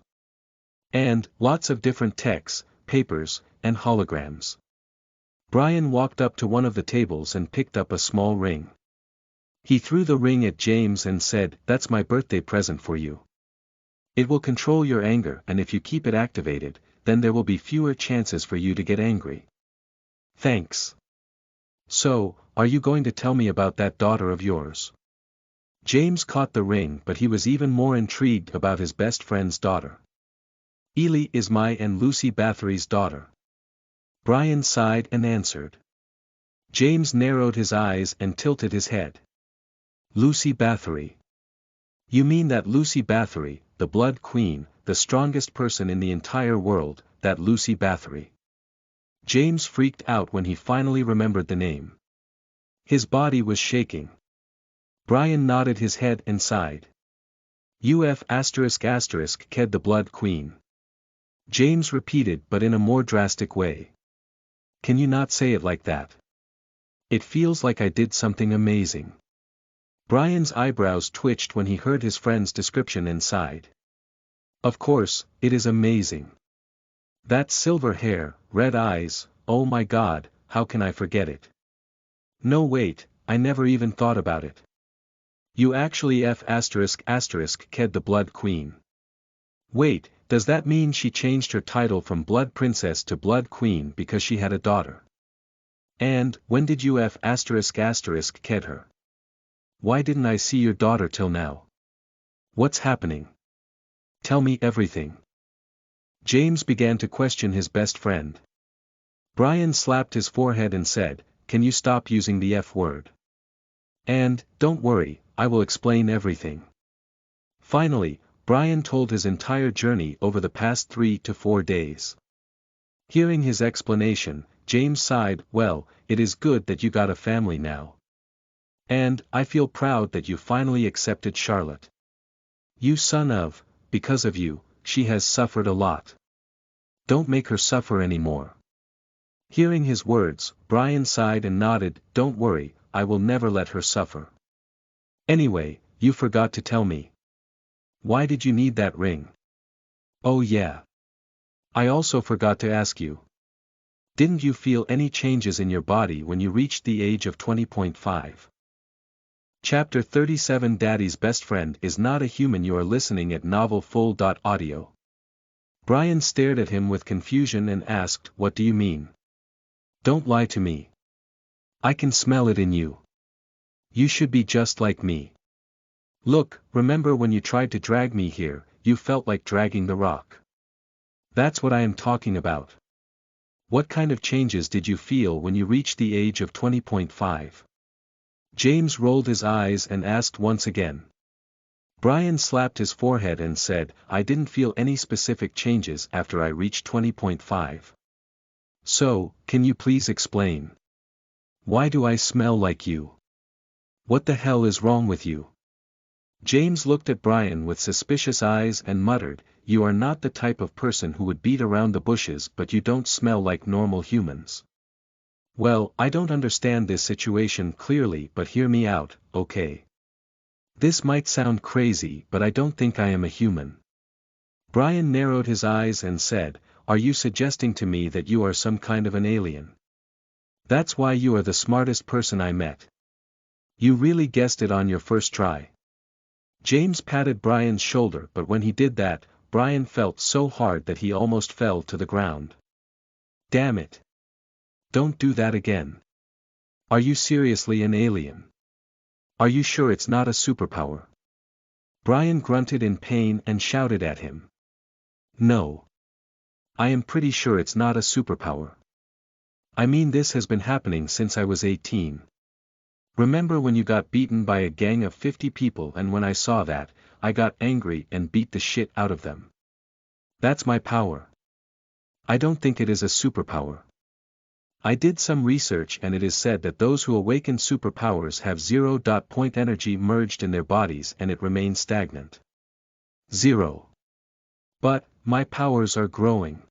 And lots of different texts, papers, and holograms. Brian walked up to one of the tables and picked up a small ring. He threw the ring at James and said, "That's my birthday present for you. It will control your anger, and if you keep it activated, then there will be fewer chances for you to get angry." "Thanks. So, are you going to tell me about that daughter of yours?" James caught the ring, but he was even more intrigued about his best friend's daughter. "Ely is my and Lucy Bathory's daughter." Brian sighed and answered. James narrowed his eyes and tilted his head. "Lucy Bathory. You mean that Lucy Bathory, the Blood Queen, the strongest person in the entire world, that Lucy Bathory?" James freaked out when he finally remembered the name. His body was shaking. Brian nodded his head and sighed. "UF****, Ked the Blood Queen." James repeated, but in a more drastic way. "Can you not say it like that? It feels like I did something amazing." Brian's eyebrows twitched when he heard his friend's description and sighed. "Of course, it is amazing. That silver hair, red eyes, oh my God, how can I forget it? No wait, I never even thought about it. You actually Ked the Blood Queen. Wait, does that mean she changed her title from Blood Princess to Blood Queen because she had a daughter? And, when did you Ked her? Why didn't I see your daughter till now? What's happening? Tell me everything." James began to question his best friend. Brian slapped his forehead and said, "Can you stop using the F word? And, don't worry, I will explain everything." Finally, Brian told his entire journey over the past 3 to 4 days. Hearing his explanation, James sighed, "Well, it is good that you got a family now. And, I feel proud that you finally accepted Charlotte. You son of, because of you, she has suffered a lot. Don't make her suffer anymore." Hearing his words, Brian sighed and nodded, "Don't worry, I will never let her suffer. Anyway, you forgot to tell me. Why did you need that ring? Oh yeah. I also forgot to ask you. Didn't you feel any changes in your body when you reached the age of 20.5? Chapter 37 Daddy's Best Friend is Not a Human. You are listening at novelfull.audio. Brian stared at him with confusion and asked, "What do you mean? Don't lie to me. I can smell it in you. You should be just like me. Look, remember when you tried to drag me here, you felt like dragging the rock. That's what I am talking about. What kind of changes did you feel when you reached the age of 20.5? James rolled his eyes and asked once again. Brian slapped his forehead and said, "I didn't feel any specific changes after I reached 20.5. So, can you please explain? Why do I smell like you? What the hell is wrong with you?" James looked at Brian with suspicious eyes and muttered, "You are not the type of person who would beat around the bushes, but you don't smell like normal humans." "Well, I don't understand this situation clearly, but hear me out, okay? This might sound crazy, but I don't think I am a human." Brian narrowed his eyes and said, "Are you suggesting to me that you are some kind of an alien? That's why you are the smartest person I met. You really guessed it on your first try." James patted Brian's shoulder, but when he did that, Brian felt so hard that he almost fell to the ground. Damn it. Don't do that again. Are you seriously an alien? Are you sure it's not a superpower? Brian grunted in pain and shouted at him. No. I am pretty sure it's not a superpower. I mean, this has been happening since I was 18. Remember when you got beaten by a gang of 50 people, and when I saw that, I got angry and beat the shit out of them. That's my power. I don't think it is a superpower. I did some research and it is said that those who awaken superpowers have 0.point energy merged in their bodies and it remains stagnant. 0. But, my powers are growing.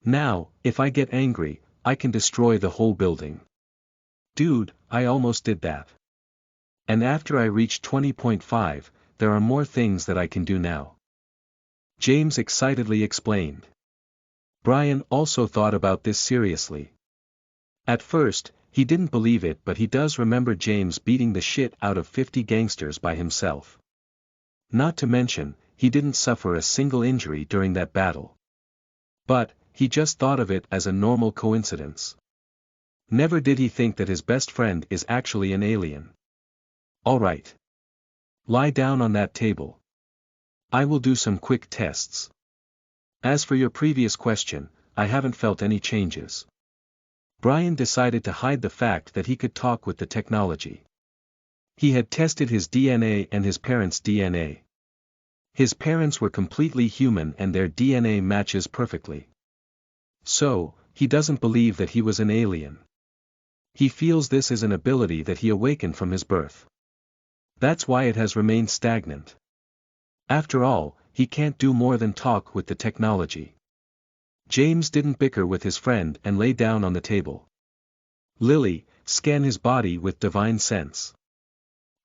Now, if I get angry, I can destroy the whole building. Dude, I almost did that. And after I reach 20.5, there are more things that I can do now. James excitedly explained. Brian also thought about this seriously. At first, he didn't believe it, but he does remember James beating the shit out of 50 gangsters by himself. Not to mention, he didn't suffer a single injury during that battle. But, he just thought of it as a normal coincidence. Never did he think that his best friend is actually an alien. Alright. Lie down on that table. I will do some quick tests. As for your previous question, I haven't felt any changes. Brian decided to hide the fact that he could talk with the technology. He had tested his DNA and his parents' DNA. His parents were completely human and their DNA matches perfectly. So, he doesn't believe that he was an alien. He feels this is an ability that he awakened from his birth. That's why it has remained stagnant. After all, he can't do more than talk with the technology. James didn't bicker with his friend and lay down on the table. Lily, scan his body with Divine Sense.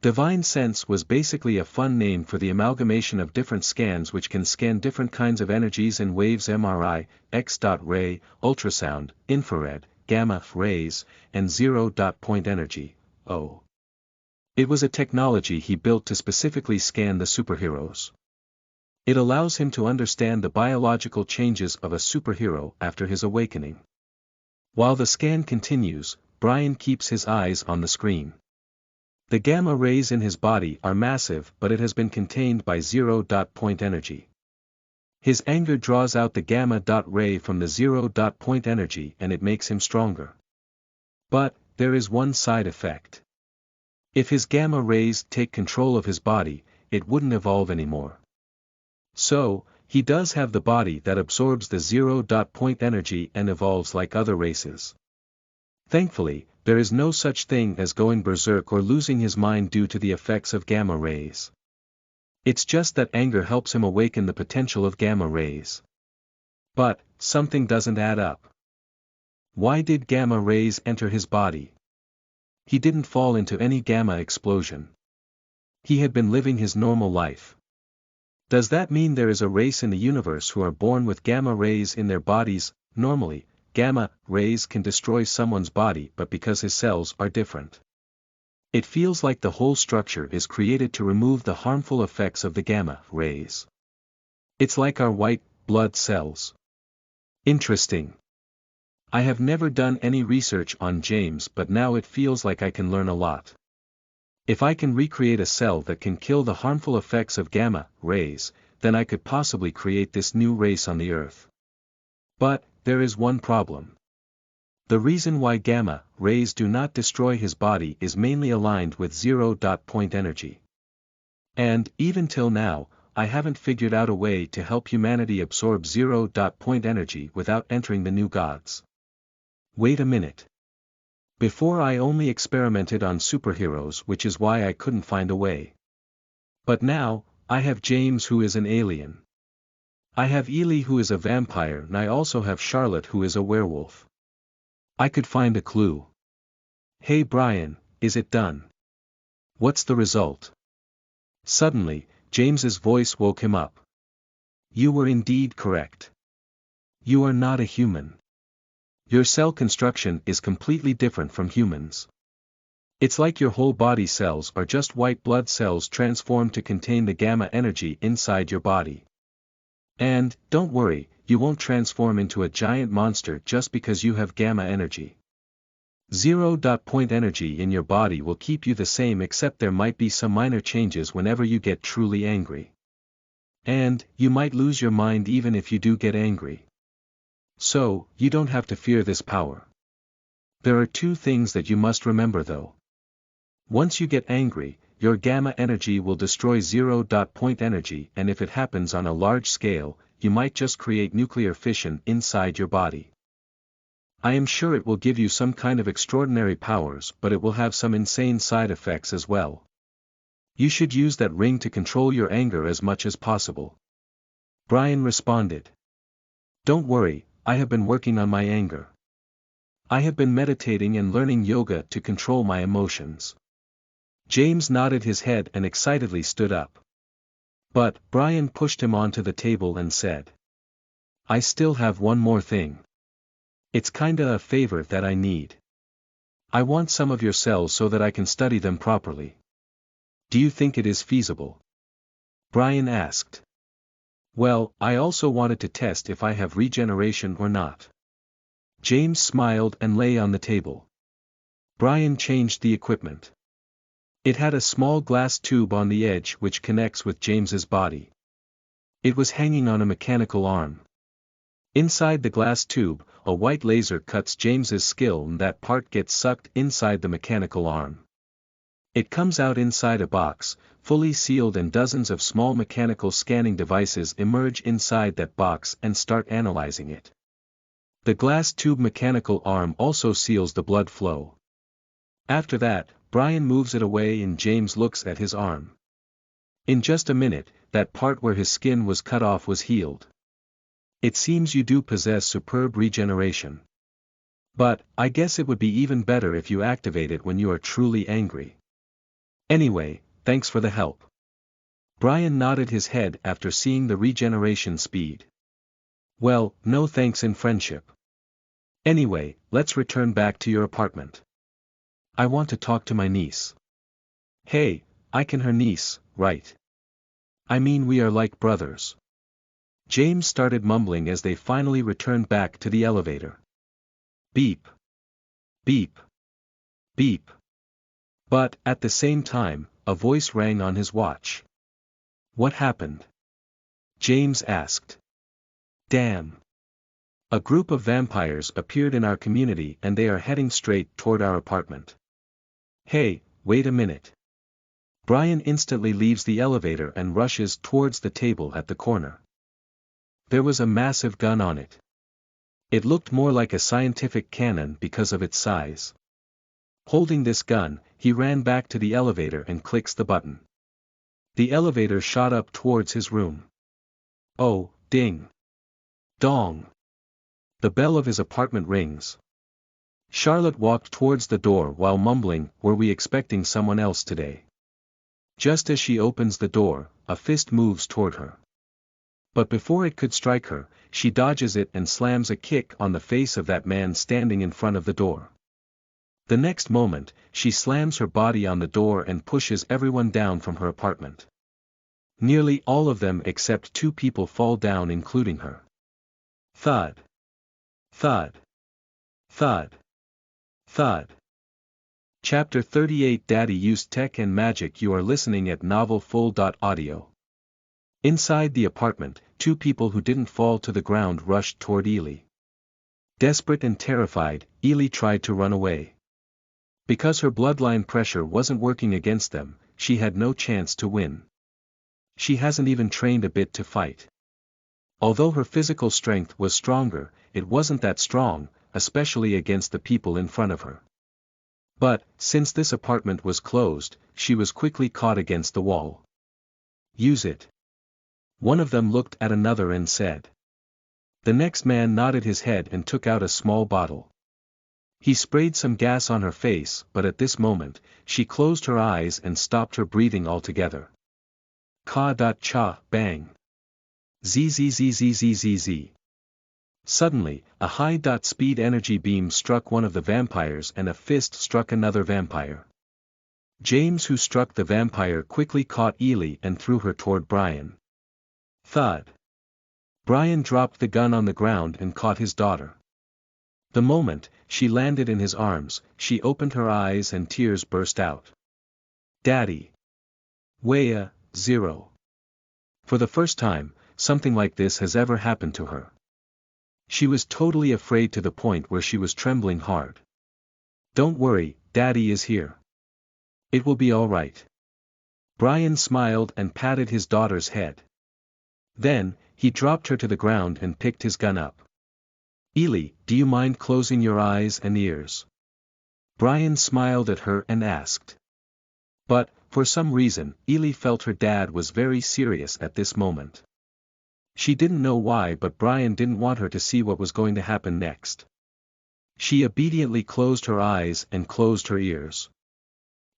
Divine Sense was basically a fun name for the amalgamation of different scans which can scan different kinds of energies and waves: MRI, X-ray, ultrasound, infrared, gamma rays, and 0.point energy, O. It was a technology he built to specifically scan the superheroes. It allows him to understand the biological changes of a superhero after his awakening. While the scan continues, Brian keeps his eyes on the screen. The gamma rays in his body are massive, but it has been contained by 0.point energy. His anger draws out the gamma ray from the 0.point energy and it makes him stronger. But, there is one side effect. If his gamma rays take control of his body, it wouldn't evolve anymore. So, he does have the body that absorbs the 0.point energy and evolves like other races. Thankfully, there is no such thing as going berserk or losing his mind due to the effects of gamma rays. It's just that anger helps him awaken the potential of gamma rays. But, something doesn't add up. Why did gamma rays enter his body? He didn't fall into any gamma explosion. He had been living his normal life. Does that mean there is a race in the universe who are born with gamma rays in their bodies? Normally, gamma rays can destroy someone's body, but because his cells are different. It feels like the whole structure is created to remove the harmful effects of the gamma rays. It's like our white blood cells. Interesting. I have never done any research on James, but now it feels like I can learn a lot. If I can recreate a cell that can kill the harmful effects of gamma rays, then I could possibly create this new race on the Earth. But, there is one problem. The reason why gamma rays do not destroy his body is mainly aligned with 0.point energy. And, even till now, I haven't figured out a way to help humanity absorb 0.point energy without entering the new gods. Wait a minute. Before I only experimented on superheroes, which is why I couldn't find a way. But now, I have James who is an alien. I have Ely who is a vampire, and I also have Charlotte who is a werewolf. I could find a clue. Hey Brian, is it done? What's the result? Suddenly, James's voice woke him up. You were indeed correct. You are not a human. Your cell construction is completely different from humans. It's like your whole body cells are just white blood cells transformed to contain the gamma energy inside your body. And, don't worry, you won't transform into a giant monster just because you have gamma energy. 0.point energy in your body will keep you the same, except there might be some minor changes whenever you get truly angry. And, you might lose your mind even if you do get angry. So, you don't have to fear this power. There are two things that you must remember though. Once you get angry, your gamma energy will destroy 0.point energy, and if it happens on a large scale, you might just create nuclear fission inside your body. I am sure it will give you some kind of extraordinary powers, but it will have some insane side effects as well. You should use that ring to control your anger as much as possible. Brian responded. Don't worry, I have been working on my anger. I have been meditating and learning yoga to control my emotions. James nodded his head and excitedly stood up. But, Brian pushed him onto the table and said. I still have one more thing. It's kinda a favor that I need. I want some of your cells so that I can study them properly. Do you think it is feasible? Brian asked. Well, I also wanted to test if I have regeneration or not. James smiled and lay on the table. Brian changed the equipment. It had a small glass tube on the edge which connects with James's body. It was hanging on a mechanical arm. Inside the glass tube, a white laser cuts James's skill and that part gets sucked inside the mechanical arm. It comes out inside a box, fully sealed, and dozens of small mechanical scanning devices emerge inside that box and start analyzing it. The glass tube mechanical arm also seals the blood flow. After that, Brian moves it away and James looks at his arm. In just a minute, that part where his skin was cut off was healed. It seems you do possess superb regeneration. But, I guess it would be even better if you activate it when you are truly angry. Anyway, thanks for the help. Brian nodded his head after seeing the regeneration speed. Well, no thanks in friendship. Anyway, let's return back to your apartment. I want to talk to my niece. Hey, I can her niece, right? I mean, we are like brothers. James started mumbling as they finally returned back to the elevator. Beep. Beep. Beep. But, at the same time, a voice rang on his watch. What happened? James asked. Damn. A group of vampires appeared in our community and they are heading straight toward our apartment. Hey, wait a minute. Brian instantly leaves the elevator and rushes towards the table at the corner. There was a massive gun on it. It looked more like a scientific cannon because of its size. Holding this gun, he ran back to the elevator and clicks the button. The elevator shot up towards his room. Oh, ding. Dong. The bell of his apartment rings. Charlotte walked towards the door while mumbling, were we expecting someone else today? Just as she opens the door, a fist moves toward her. But before it could strike her, she dodges it and slams a kick on the face of that man standing in front of the door. The next moment, she slams her body on the door and pushes everyone down from her apartment. Nearly all of them except two people fall down, including her. Thud. Thud. Thud. Thud. Chapter 38 Daddy Used Tech and Magic. You are listening at novelfull.audio. Inside the apartment, two people who didn't fall to the ground rushed toward Ely. Desperate and terrified, Ely tried to run away. Because her bloodline pressure wasn't working against them, she had no chance to win. She hasn't even trained a bit to fight. Although her physical strength was stronger, it wasn't that strong, especially against the people in front of her. But, since this apartment was closed, she was quickly caught against the wall. Use it. One of them looked at another and said. The next man nodded his head and took out a small bottle. He sprayed some gas on her face, but at this moment, she closed her eyes and stopped her breathing altogether. Ka-da-cha, bang. Zzzzzzzzz. Suddenly, a high-speed energy beam struck one of the vampires and a fist struck another vampire. James, who struck the vampire, quickly caught Ely and threw her toward Brian. Thud. Brian dropped the gun on the ground and caught his daughter. The moment she landed in his arms, she opened her eyes and tears burst out. Daddy. Weah, 0. For the first time, something like this has ever happened to her. She was totally afraid to the point where she was trembling hard. Don't worry, Daddy is here. It will be all right. Brian smiled and patted his daughter's head. Then, he dropped her to the ground and picked his gun up. Ellie, do you mind closing your eyes and ears? Brian smiled at her and asked. But, for some reason, Ellie felt her dad was very serious at this moment. She didn't know why, but Brian didn't want her to see what was going to happen next. She obediently closed her eyes and closed her ears.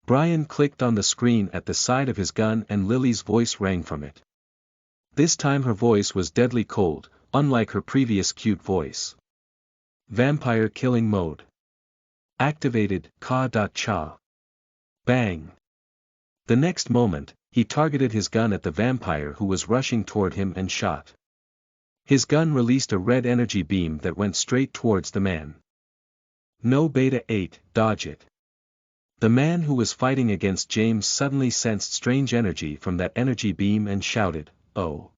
Brian clicked on the screen at the side of his gun and Lily's voice rang from it. This time her voice was deadly cold, unlike her previous cute voice. Vampire killing mode. Activated, Ka-cha. Bang. The next moment, he targeted his gun at the vampire who was rushing toward him and shot. His gun released a red energy beam that went straight towards the man. No Beta 8, dodge it. The man who was fighting against James suddenly sensed strange energy from that energy beam and shouted, "Oh!"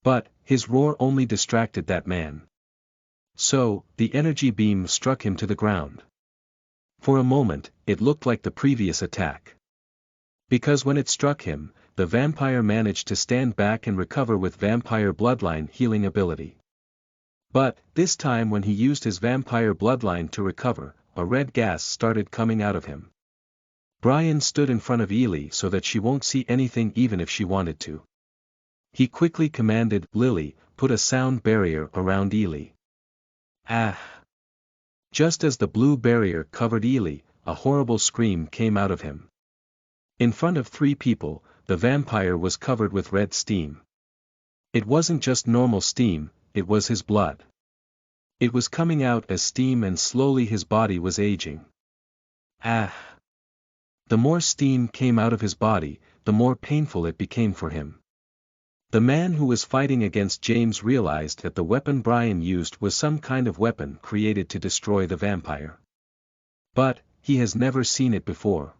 But, his roar only distracted that man. So, the energy beam struck him to the ground. For a moment, it looked like the previous attack. Because when it struck him, the vampire managed to stand back and recover with vampire bloodline healing ability. But, this time when he used his vampire bloodline to recover, a red gas started coming out of him. Brian stood in front of Ellie so that she won't see anything even if she wanted to. He quickly commanded, Lily, put a sound barrier around Ellie. Ah! Just as the blue barrier covered Ellie, a horrible scream came out of him. In front of 3 people, the vampire was covered with red steam. It wasn't just normal steam, it was his blood. It was coming out as steam and slowly his body was aging. Ah! The more steam came out of his body, the more painful it became for him. The man who was fighting against James realized that the weapon Brian used was some kind of weapon created to destroy the vampire. But, he has never seen it before.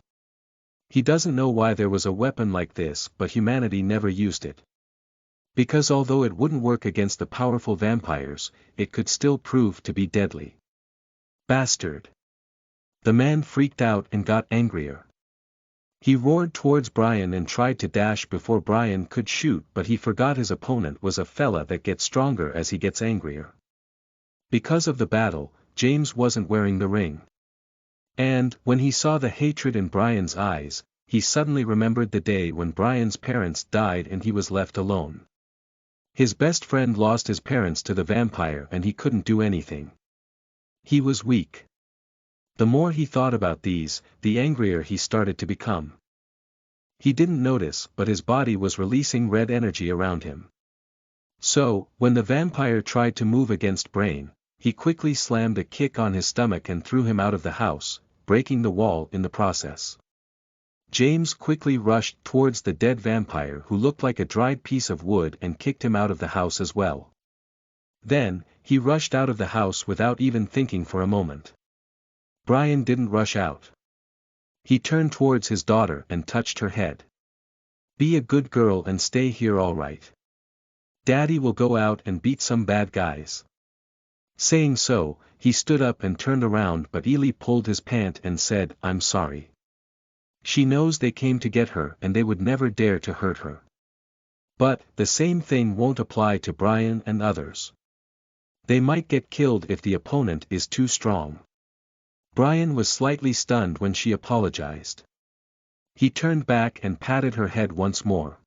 He doesn't know why there was a weapon like this, but humanity never used it. Because although it wouldn't work against the powerful vampires, it could still prove to be deadly. Bastard! The man freaked out and got angrier. He roared towards Brian and tried to dash before Brian could shoot, but he forgot his opponent was a fella that gets stronger as he gets angrier. Because of the battle, James wasn't wearing the ring. And, when he saw the hatred in Brian's eyes, he suddenly remembered the day when Brian's parents died and he was left alone. His best friend lost his parents to the vampire and he couldn't do anything. He was weak. The more he thought about these, the angrier he started to become. He didn't notice, but his body was releasing red energy around him. So, when the vampire tried to move against Brian, he quickly slammed a kick on his stomach and threw him out of the house, breaking the wall in the process. James quickly rushed towards the dead vampire who looked like a dried piece of wood and kicked him out of the house as well. Then, he rushed out of the house without even thinking for a moment. Brian didn't rush out. He turned towards his daughter and touched her head. Be a good girl and stay here, all right. Daddy will go out and beat some bad guys. Saying so, he stood up and turned around, but Ellie pulled his pant and said, I'm sorry. She knows they came to get her and they would never dare to hurt her. But, the same thing won't apply to Brian and others. They might get killed if the opponent is too strong. Brian was slightly stunned when she apologized. He turned back and patted her head once more.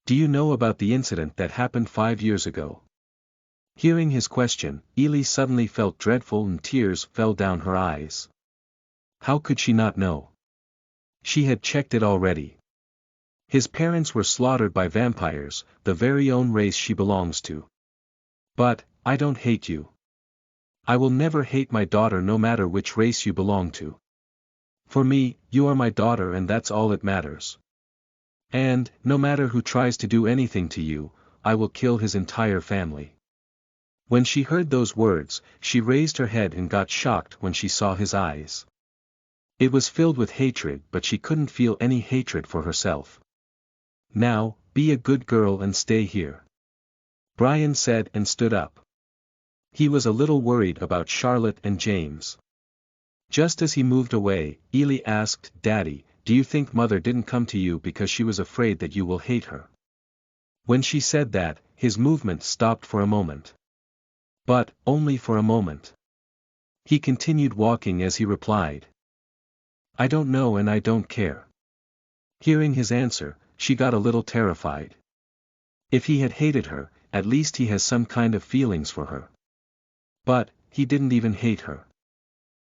Do you know about the incident that happened 5 years ago? Hearing his question, Ellie suddenly felt dreadful and tears fell down her eyes. How could she not know? She had checked it already. His parents were slaughtered by vampires, the very own race she belongs to. But, I don't hate you. I will never hate my daughter no matter which race you belong to. For me, you are my daughter and that's all that matters. And, no matter who tries to do anything to you, I will kill his entire family." When she heard those words, she raised her head and got shocked when she saw his eyes. It was filled with hatred, but she couldn't feel any hatred for herself. "Now, be a good girl and stay here," Brian said and stood up. He was a little worried about Charlotte and James. Just as he moved away, Ely asked, "Daddy, do you think Mother didn't come to you because she was afraid that you will hate her?" When she said that, his movement stopped for a moment. But, only for a moment. He continued walking as he replied, "I don't know and I don't care." Hearing his answer, she got a little terrified. If he had hated her, at least he has some kind of feelings for her. But, he didn't even hate her.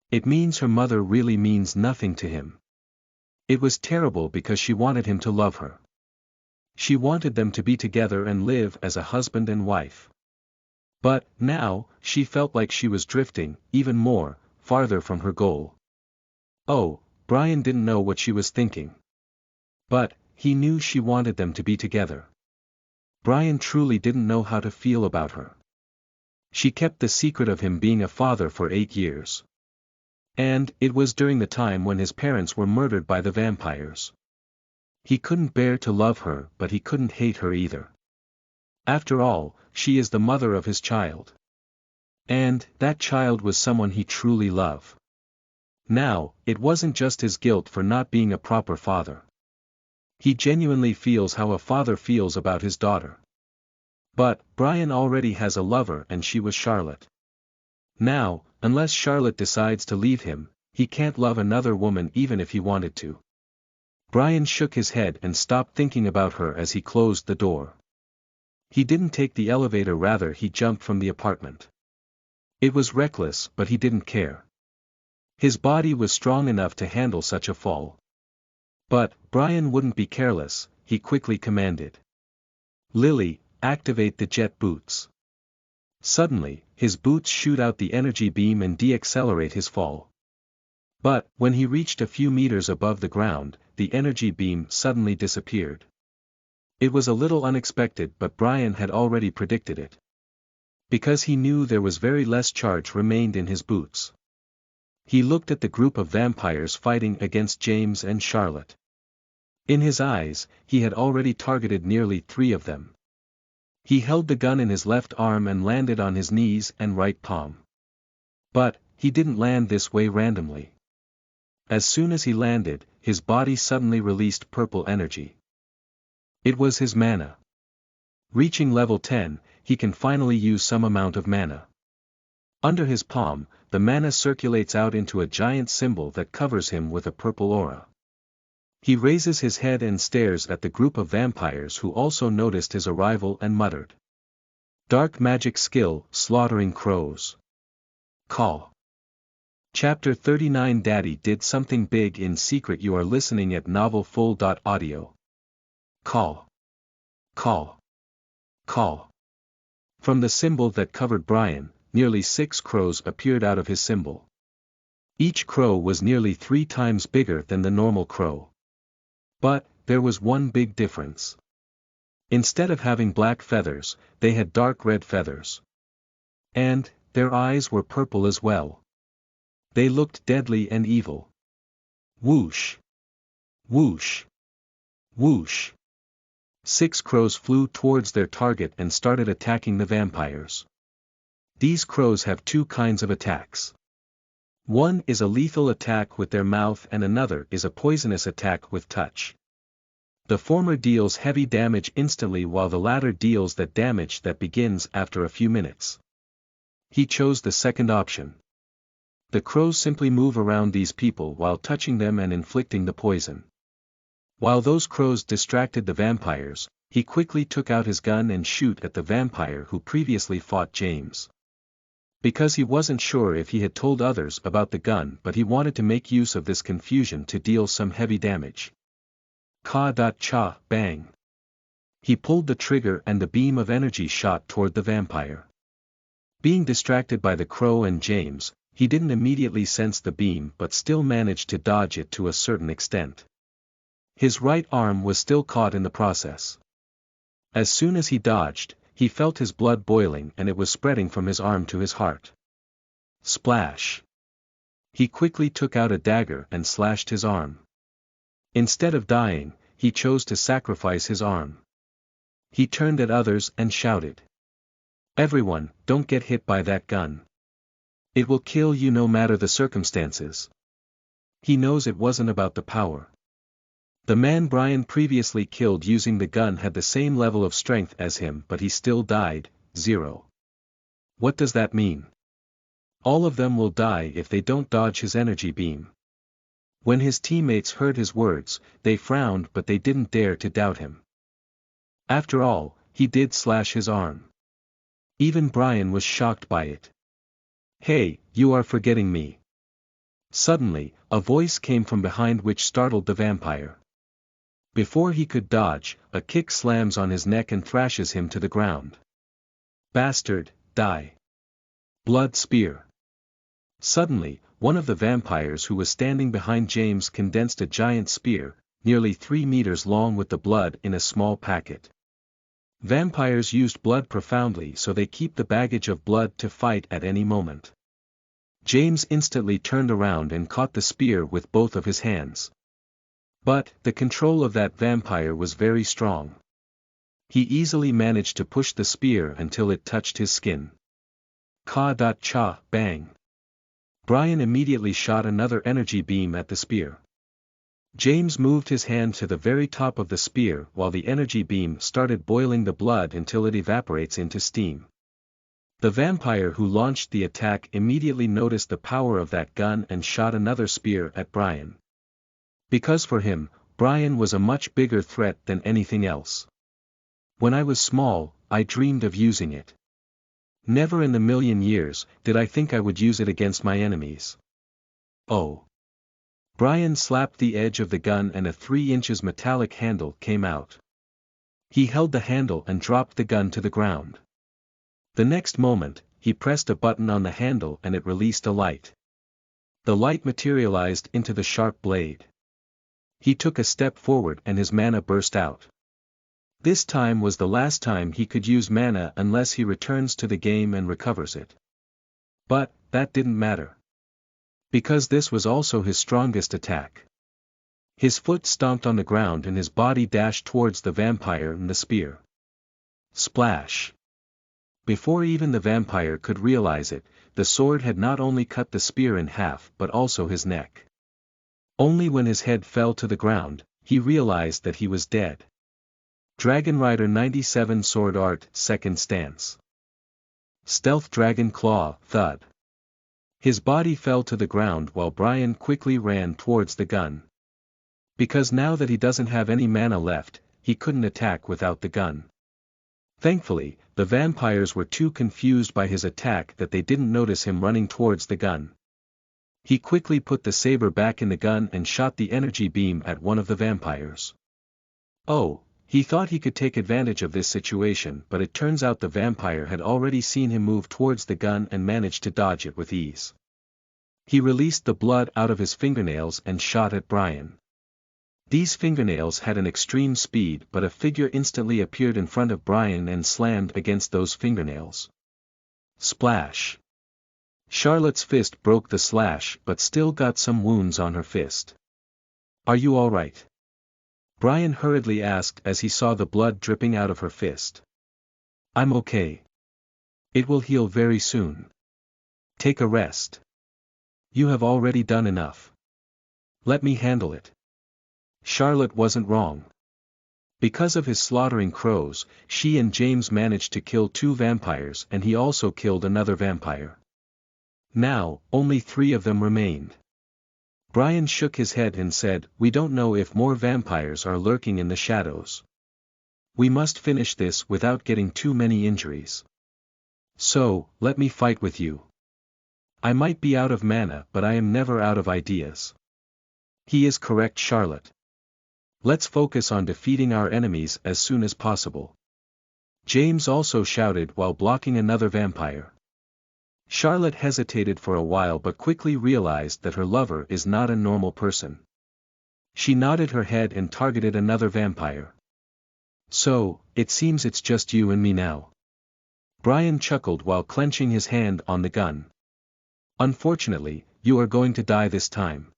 It means her mother really means nothing to him. It was terrible because she wanted him to love her. She wanted them to be together and live as a husband and wife. But, now, she felt like she was drifting, even more, farther from her goal. Oh, Brian didn't know what she was thinking. But, he knew she wanted them to be together. Brian truly didn't know how to feel about her. She kept the secret of him being a father for 8 years. And, it was during the time when his parents were murdered by the vampires. He couldn't bear to love her, but he couldn't hate her either. After all, she is the mother of his child. And, that child was someone he truly loved. Now, it wasn't just his guilt for not being a proper father. He genuinely feels how a father feels about his daughter. But, Brian already has a lover and she was Charlotte. Now, unless Charlotte decides to leave him, he can't love another woman even if he wanted to. Brian shook his head and stopped thinking about her as he closed the door. He didn't take the elevator, rather he jumped from the apartment. It was reckless, but he didn't care. His body was strong enough to handle such a fall. But, Brian wouldn't be careless, he quickly commanded. "Lily, activate the jet boots." Suddenly, his boots shoot out the energy beam and de-accelerate his fall. But, when he reached a few meters above the ground, the energy beam suddenly disappeared. It was a little unexpected, but Brian had already predicted it. Because he knew there was very less charge remained in his boots. He looked at the group of vampires fighting against James and Charlotte. In his eyes, he had already targeted nearly 3 of them. He held the gun in his left arm and landed on his knees and right palm. But, he didn't land this way randomly. As soon as he landed, his body suddenly released purple energy. It was his mana. Reaching level 10, he can finally use some amount of mana. Under his palm, the mana circulates out into a giant symbol that covers him with a purple aura. He raises his head and stares at the group of vampires who also noticed his arrival and muttered. "Dark magic skill, slaughtering crows. Call." Chapter 39. Daddy did something big in secret. You are listening at novelfull.audio. Call. Call. Call. From the symbol that covered Brian, nearly 6 crows appeared out of his symbol. Each crow was nearly 3 times bigger than the normal crow. But, there was one big difference. Instead of having black feathers, they had dark red feathers. And, their eyes were purple as well. They looked deadly and evil. Whoosh! Whoosh! Whoosh! 6 crows flew towards their target and started attacking the vampires. These crows have 2 kinds of attacks. One is a lethal attack with their mouth and another is a poisonous attack with touch. The former deals heavy damage instantly while the latter deals that damage that begins after a few minutes. He chose the second option. The crows simply move around these people while touching them and inflicting the poison. While those crows distracted the vampires, he quickly took out his gun and shoot at the vampire who previously fought James. Because he wasn't sure if he had told others about the gun, but he wanted to make use of this confusion to deal some heavy damage. Ka-cha, bang. He pulled the trigger and the beam of energy shot toward the vampire. Being distracted by the crow and James, he didn't immediately sense the beam but still managed to dodge it to a certain extent. His right arm was still caught in the process. As soon as he dodged, he felt his blood boiling and it was spreading from his arm to his heart. Splash! He quickly took out a dagger and slashed his arm. Instead of dying, he chose to sacrifice his arm. He turned at others and shouted. "Everyone, don't get hit by that gun. It will kill you no matter the circumstances." He knows it wasn't about the power. The man Brian previously killed using the gun had the same level of strength as him, but he still died. 0. What does that mean? All of them will die if they don't dodge his energy beam. When his teammates heard his words, they frowned, but they didn't dare to doubt him. After all, he did slash his arm. Even Brian was shocked by it. "Hey, you are forgetting me." Suddenly, a voice came from behind which startled the vampire. Before he could dodge, a kick slams on his neck and thrashes him to the ground. "Bastard, die. Blood spear." Suddenly, one of the vampires who was standing behind James condensed a giant spear, nearly 3 meters long with the blood in a small packet. Vampires used blood profoundly, so they keep the baggage of blood to fight at any moment. James instantly turned around and caught the spear with both of his hands. But, the control of that vampire was very strong. He easily managed to push the spear until it touched his skin. Ka-cha, bang. Brian immediately shot another energy beam at the spear. James moved his hand to the very top of the spear while the energy beam started boiling the blood until it evaporates into steam. The vampire who launched the attack immediately noticed the power of that gun and shot another spear at Brian. Because for him, Brian was a much bigger threat than anything else. "When I was small, I dreamed of using it. Never in a million years did I think I would use it against my enemies." Oh! Brian slapped the edge of the gun and a 3 inches metallic handle came out. He held the handle and dropped the gun to the ground. The next moment, he pressed a button on the handle and it released a light. The light materialized into the sharp blade. He took a step forward and his mana burst out. This time was the last time he could use mana unless he returns to the game and recovers it. But, that didn't matter. Because this was also his strongest attack. His foot stomped on the ground and his body dashed towards the vampire and the spear. Splash! Before even the vampire could realize it, the sword had not only cut the spear in half but also his neck. Only when his head fell to the ground, he realized that he was dead. Dragon Rider 97 Sword Art, 2nd Stance. Stealth Dragon Claw, thud. His body fell to the ground while Brian quickly ran towards the gun. Because now that he doesn't have any mana left, he couldn't attack without the gun. Thankfully, the vampires were too confused by his attack that they didn't notice him running towards the gun. He quickly put the saber back in the gun and shot the energy beam at one of the vampires. Oh! He thought he could take advantage of this situation, but it turns out the vampire had already seen him move towards the gun and managed to dodge it with ease. He released the blood out of his fingernails and shot at Brian. These fingernails had an extreme speed, but a figure instantly appeared in front of Brian and slammed against those fingernails. Splash! Charlotte's fist broke the slash but still got some wounds on her fist. "Are you all right?" Brian hurriedly asked as he saw the blood dripping out of her fist. "I'm okay. It will heal very soon. Take a rest. You have already done enough. Let me handle it." Charlotte wasn't wrong. Because of his slaughtering crows, she and James managed to kill 2 vampires and he also killed another vampire. Now, only 3 of them remained. Brian shook his head and said, "We don't know if more vampires are lurking in the shadows. We must finish this without getting too many injuries. So, let me fight with you. I might be out of mana but I am never out of ideas." He is correct, Charlotte. Let's focus on defeating our enemies as soon as possible. James also shouted while blocking another vampire. Charlotte hesitated for a while but quickly realized that her lover is not a normal person. She nodded her head and targeted another vampire. So, it seems it's just you and me now. Brian chuckled while clenching his hand on the gun. Unfortunately, you are going to die this time.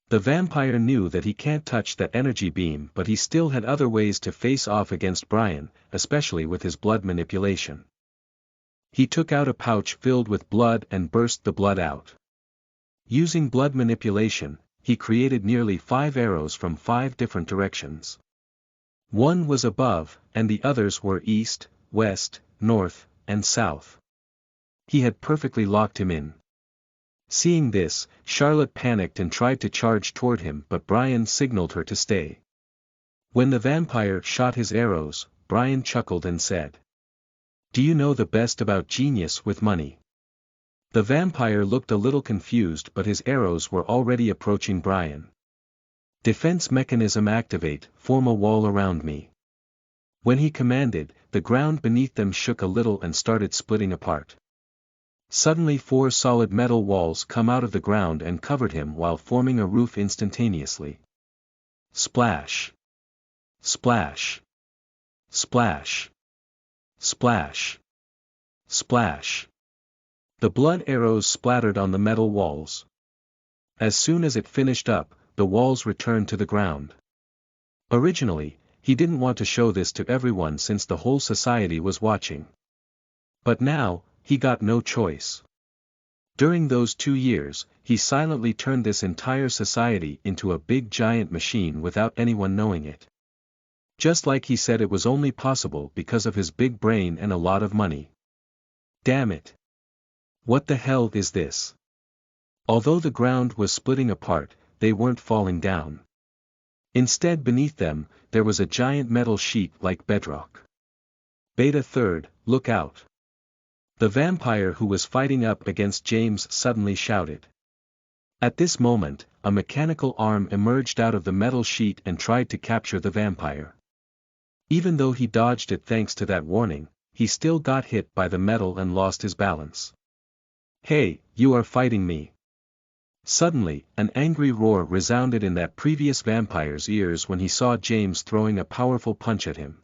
The vampire knew that he can't touch that energy beam, but he still had other ways to face off against Brian, especially with his blood manipulation. He took out a pouch filled with blood and burst the blood out. Using blood manipulation, he created nearly 5 arrows from 5 different directions. One was above, and the others were east, west, north, and south. He had perfectly locked him in. Seeing this, Charlotte panicked and tried to charge toward him, but Brian signaled her to stay. When the vampire shot his arrows, Brian chuckled and said, "Do you know the best about genius with money?" The vampire looked a little confused, but his arrows were already approaching Brian. "Defense mechanism activate, form a wall around me." When he commanded, the ground beneath them shook a little and started splitting apart. Suddenly 4 solid metal walls come out of the ground and covered him while forming a roof instantaneously. Splash! Splash! Splash! Splash! Splash! The blood arrows splattered on the metal walls. As soon as it finished up, the walls returned to the ground. Originally, he didn't want to show this to everyone since the whole society was watching. But now, he got no choice. During those 2 years, he silently turned this entire society into a big giant machine without anyone knowing it. Just like he said it was only possible because of his big brain and a lot of money. Damn it! What the hell is this? Although the ground was splitting apart, they weren't falling down. Instead, beneath them, there was a giant metal sheet like bedrock. Beta Third, look out! The vampire who was fighting up against James suddenly shouted. At this moment, a mechanical arm emerged out of the metal sheet and tried to capture the vampire. Even though he dodged it thanks to that warning, he still got hit by the metal and lost his balance. "Hey, you are fighting me!" Suddenly, an angry roar resounded in that previous vampire's ears when he saw James throwing a powerful punch at him.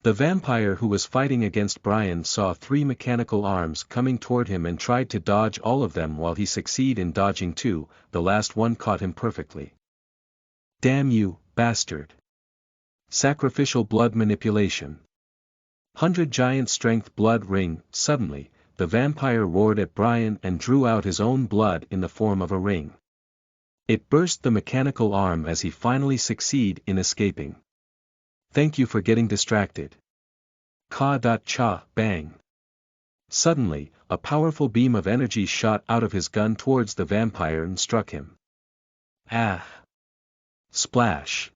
The vampire who was fighting against Brian saw 3 mechanical arms coming toward him and tried to dodge all of them while he succeeded in dodging 2, the last one caught him perfectly. "Damn you, bastard!" Sacrificial blood manipulation. 100 giant strength blood ring. Suddenly, the vampire roared at Brian and drew out his own blood in the form of a ring. It burst the mechanical arm as he finally succeeded in escaping. "Thank you for getting distracted." Ka-cha, bang. Suddenly, a powerful beam of energy shot out of his gun towards the vampire and struck him. Ah! Splash!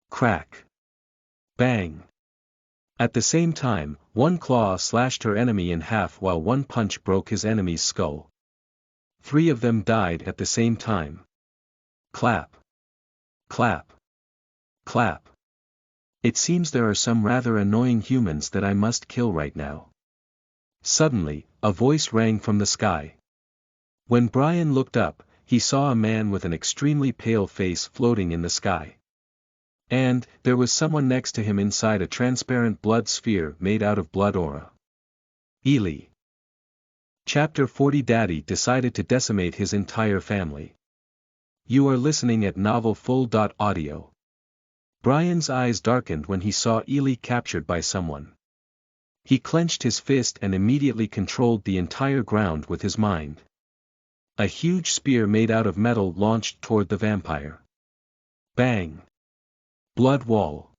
Crack! Bang! At the same time, one claw slashed her enemy in half while one punch broke his enemy's skull. 3 of them died at the same time. Clap! Clap! Clap! It seems there are some rather annoying humans that I must kill right now. Suddenly, a voice rang from the sky. When Brian looked up, he saw a man with an extremely pale face floating in the sky. And, there was someone next to him inside a transparent blood sphere made out of blood aura. Ely. Chapter 40. Daddy decided to decimate his entire family. You are listening at novelfull.audio. Brian's eyes darkened when he saw Ely captured by someone. He clenched his fist and immediately controlled the entire ground with his mind. A huge spear made out of metal launched toward the vampire. Bang! Blood wall.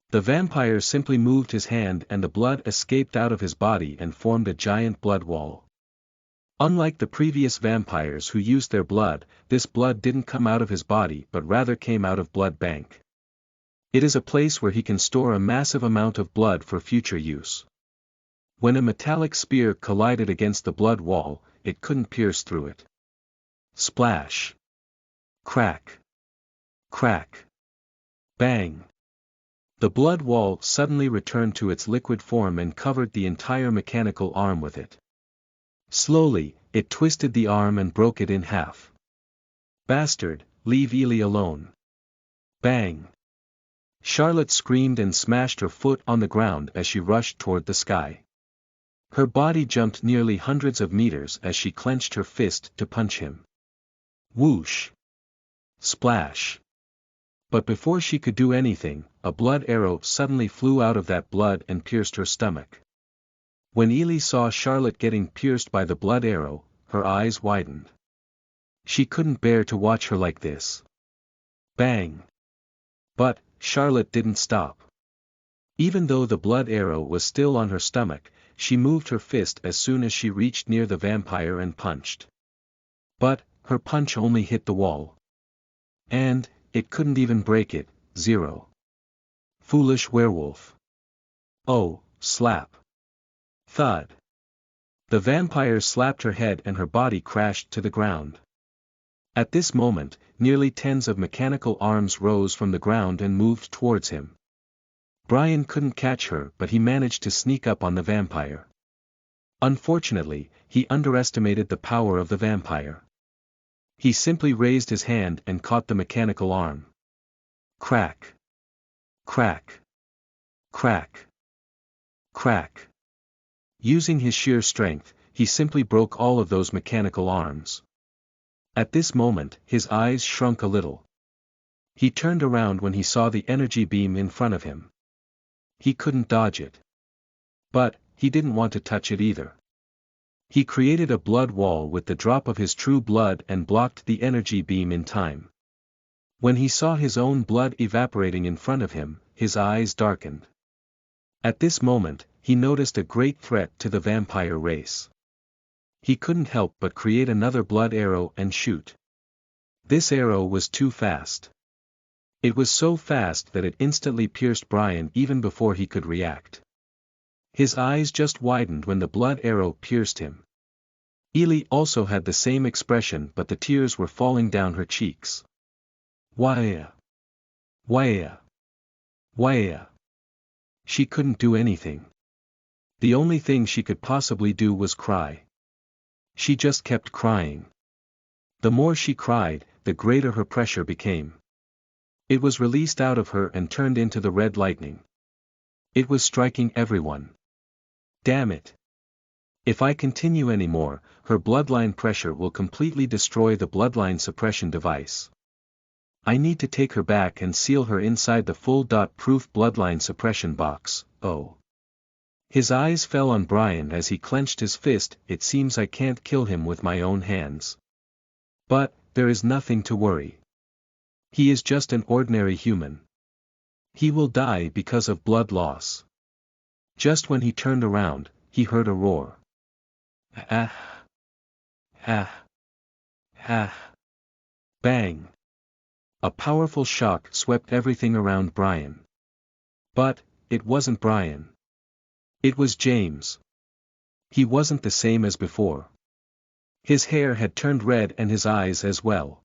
The vampire simply moved his hand and the blood escaped out of his body and formed a giant blood wall. Unlike the previous vampires who used their blood, this blood didn't come out of his body but rather came out of blood bank. It is a place where he can store a massive amount of blood for future use. When a metallic spear collided against the blood wall, it couldn't pierce through it. Splash! Crack! Crack! Bang! The blood wall suddenly returned to its liquid form and covered the entire mechanical arm with it. Slowly, it twisted the arm and broke it in half. Bastard, leave Ely alone. Bang! Charlotte screamed and smashed her foot on the ground as she rushed toward the sky. Her body jumped nearly hundreds of meters as she clenched her fist to punch him. Whoosh! Splash! But before she could do anything, a blood arrow suddenly flew out of that blood and pierced her stomach. When Ely saw Charlotte getting pierced by the blood arrow, her eyes widened. She couldn't bear to watch her like this. Bang! But Charlotte didn't stop. Even though the blood arrow was still on her stomach, she moved her fist as soon as she reached near the vampire and punched. But her punch only hit the wall. And it couldn't even break it. 0. Foolish werewolf. Oh, slap. Thud. The vampire slapped her head and her body crashed to the ground. At this moment, nearly tens of mechanical arms rose from the ground and moved towards him. Brian couldn't catch her, but he managed to sneak up on the vampire. Unfortunately, he underestimated the power of the vampire. He simply raised his hand and caught the mechanical arm. Crack! Crack! Crack! Crack! Using his sheer strength, he simply broke all of those mechanical arms. At this moment, his eyes shrunk a little. He turned around when he saw the energy beam in front of him. He couldn't dodge it. But he didn't want to touch it either. He created a blood wall with the drop of his true blood and blocked the energy beam in time. When he saw his own blood evaporating in front of him, his eyes darkened. At this moment, he noticed a great threat to the vampire race. He couldn't help but create another blood arrow and shoot. This arrow was too fast. It was so fast that it instantly pierced Brian even before he could react. His eyes just widened when the blood arrow pierced him. Ely also had the same expression, but the tears were falling down her cheeks. Why? Why? Why? She couldn't do anything. The only thing she could possibly do was cry. She just kept crying. The more she cried, the greater her pressure became. It was released out of her and turned into the red lightning. It was striking everyone. Damn it. If I continue anymore, her bloodline pressure will completely destroy the bloodline suppression device. I need to take her back and seal her inside the full-proof bloodline suppression box. Oh. His eyes fell on Brian as he clenched his fist. It seems I can't kill him with my own hands. But there is nothing to worry. He is just an ordinary human. He will die because of blood loss. Just when he turned around, he heard a roar. Ah! Ah! Ah! Bang! A powerful shock swept everything around Brian. But it wasn't Brian. It was James. He wasn't the same as before. His hair had turned red and his eyes as well.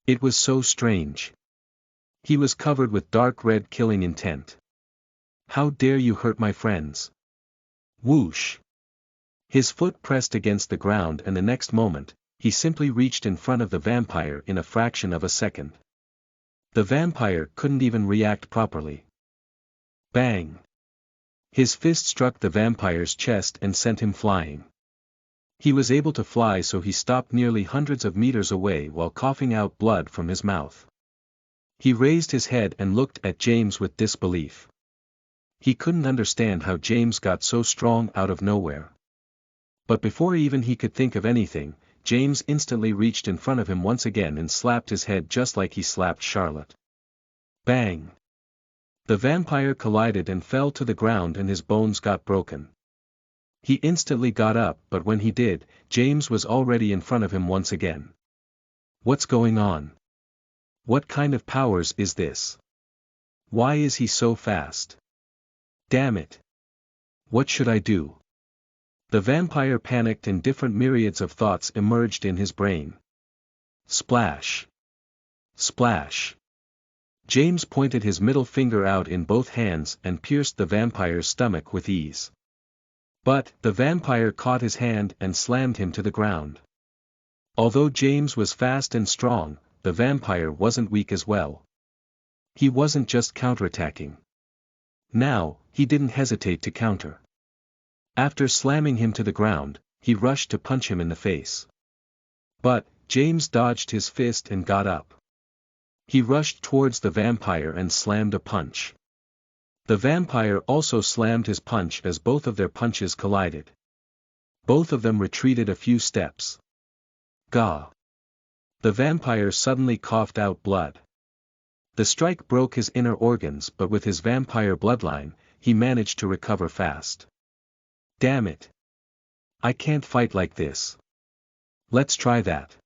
It was so strange. He was covered with dark red killing intent. How dare you hurt my friends? Whoosh! His foot pressed against the ground and the next moment, he simply reached in front of the vampire in a fraction of a second. The vampire couldn't even react properly. Bang! His fist struck the vampire's chest and sent him flying. He was able to fly, so he stopped nearly hundreds of meters away while coughing out blood from his mouth. He raised his head and looked at James with disbelief. He couldn't understand how James got so strong out of nowhere. But before even he could think of anything, James instantly reached in front of him once again and slapped his head just like he slapped Charlotte. Bang! The vampire collided and fell to the ground and his bones got broken. He instantly got up, but when he did, James was already in front of him once again. What's going on? What kind of powers is this? Why is he so fast? Damn it! What should I do? The vampire panicked and different myriads of thoughts emerged in his brain. Splash! Splash! James pointed his middle finger out in both hands and pierced the vampire's stomach with ease. But the vampire caught his hand and slammed him to the ground. Although James was fast and strong, the vampire wasn't weak as well. He wasn't just counterattacking. Now, he didn't hesitate to counter. After slamming him to the ground, he rushed to punch him in the face. But, James dodged his fist and got up. He rushed towards the vampire and slammed a punch. The vampire also slammed his punch as both of their punches collided. Both of them retreated a few steps. Gah! The vampire suddenly coughed out blood. The strike broke his inner organs, but with his vampire bloodline, he managed to recover fast. Damn it! I can't fight like this. Let's try that.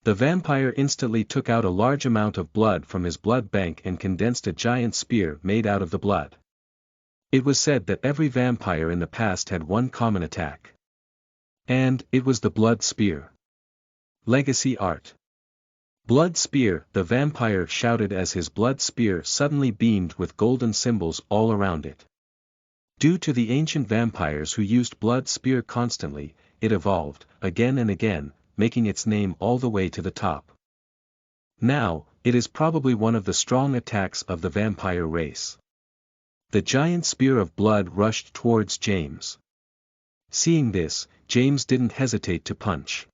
The vampire instantly took out a large amount of blood from his blood bank and condensed a giant spear made out of the blood. It was said that every vampire in the past had one common attack. And it was the blood spear. Legacy art. Blood spear, the vampire shouted as his blood spear suddenly beamed with golden symbols all around it. Due to the ancient vampires who used blood spear constantly, it evolved, again and again, making its name all the way to the top. Now, it is probably one of the strong attacks of the vampire race. The giant spear of blood rushed towards James. Seeing this, James didn't hesitate to punch.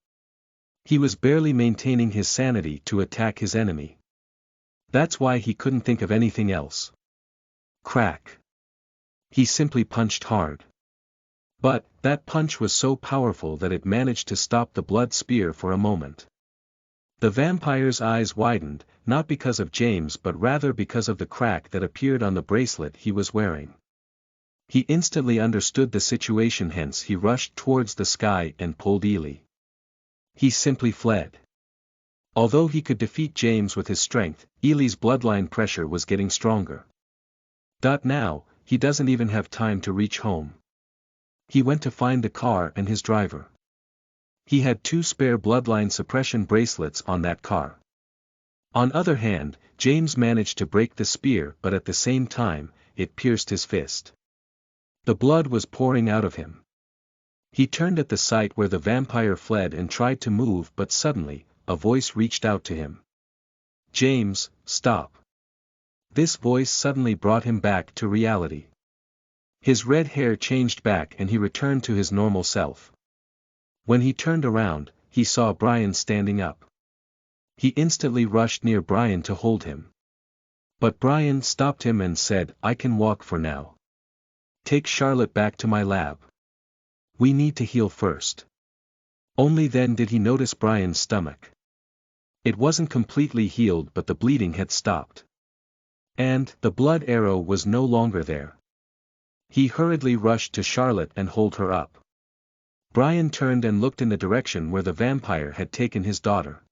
He was barely maintaining his sanity to attack his enemy. That's why he couldn't think of anything else. Crack. He simply punched hard. But, that punch was so powerful that it managed to stop the blood spear for a moment. The vampire's eyes widened, not because of James but rather because of the crack that appeared on the bracelet he was wearing. He instantly understood the situation, hence he rushed towards the sky and pulled Ely. He simply fled. Although he could defeat James with his strength, Ely's bloodline pressure was getting stronger. Now, he doesn't even have time to reach home. He went to find the car and his driver. He had 2 spare bloodline suppression bracelets on that car. On other hand, James managed to break the spear, but at the same time, it pierced his fist. The blood was pouring out of him. He turned at the sight where the vampire fled and tried to move, but suddenly, a voice reached out to him. James, stop. This voice suddenly brought him back to reality. His red hair changed back and he returned to his normal self. When he turned around, he saw Brian standing up. He instantly rushed near Brian to hold him. But Brian stopped him and said, I can walk for now. Take Charlotte back to my lab. We need to heal first. Only then did he notice Brian's stomach. It wasn't completely healed, but the bleeding had stopped. And the blood arrow was no longer there. He hurriedly rushed to Charlotte and held her up. Brian turned and looked in the direction where the vampire had taken his daughter.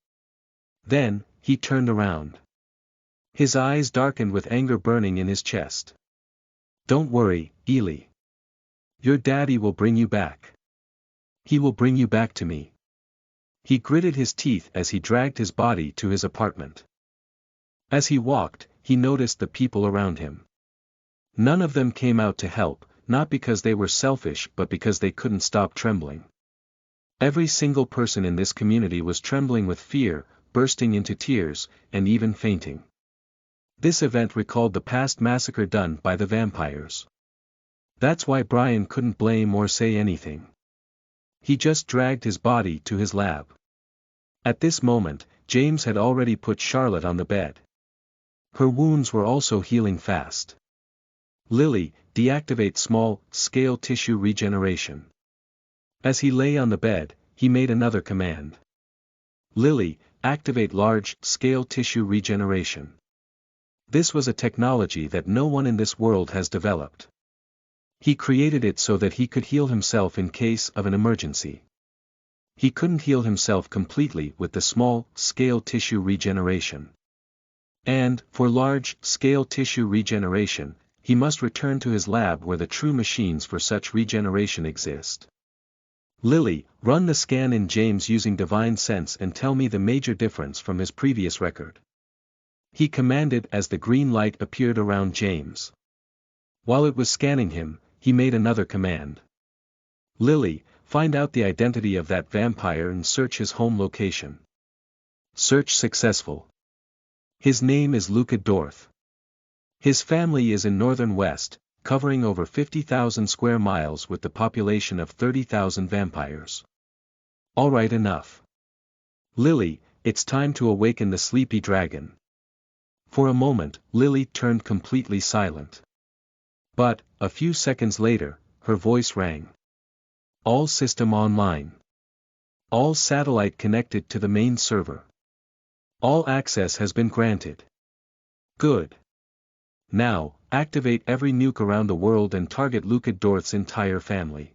Then, he turned around. His eyes darkened with anger burning in his chest. Don't worry, Ely. Your daddy will bring you back. He will bring you back to me. He gritted his teeth as he dragged his body to his apartment. As he walked, he noticed the people around him. None of them came out to help, not because they were selfish but because they couldn't stop trembling. Every single person in this community was trembling with fear, bursting into tears, and even fainting. This event recalled the past massacre done by the vampires. That's why Brian couldn't blame or say anything. He just dragged his body to his lab. At this moment, James had already put Charlotte on the bed. Her wounds were also healing fast. Lily, deactivate small-scale tissue regeneration. As he lay on the bed, he made another command. Lily, activate large-scale tissue regeneration. This was a technology that no one in this world has developed. He created it so that he could heal himself in case of an emergency. He couldn't heal himself completely with the small-scale tissue regeneration. And, for large-scale tissue regeneration, he must return to his lab where the true machines for such regeneration exist. Lily, run the scan in James using divine sense and tell me the major difference from his previous record. He commanded as the green light appeared around James. While it was scanning him, he made another command. Lily, find out the identity of that vampire and search his home location. Search successful. His name is Luca Dorth. His family is in northern West, covering over 50,000 square miles with the population of 30,000 vampires. Alright, enough. Lily, it's time to awaken the sleepy dragon. For a moment, Lily turned completely silent. But, a few seconds later, her voice rang. All system online. All satellite connected to the main server. All access has been granted. Good. Now, activate every nuke around the world and target Luka Dorth's entire family.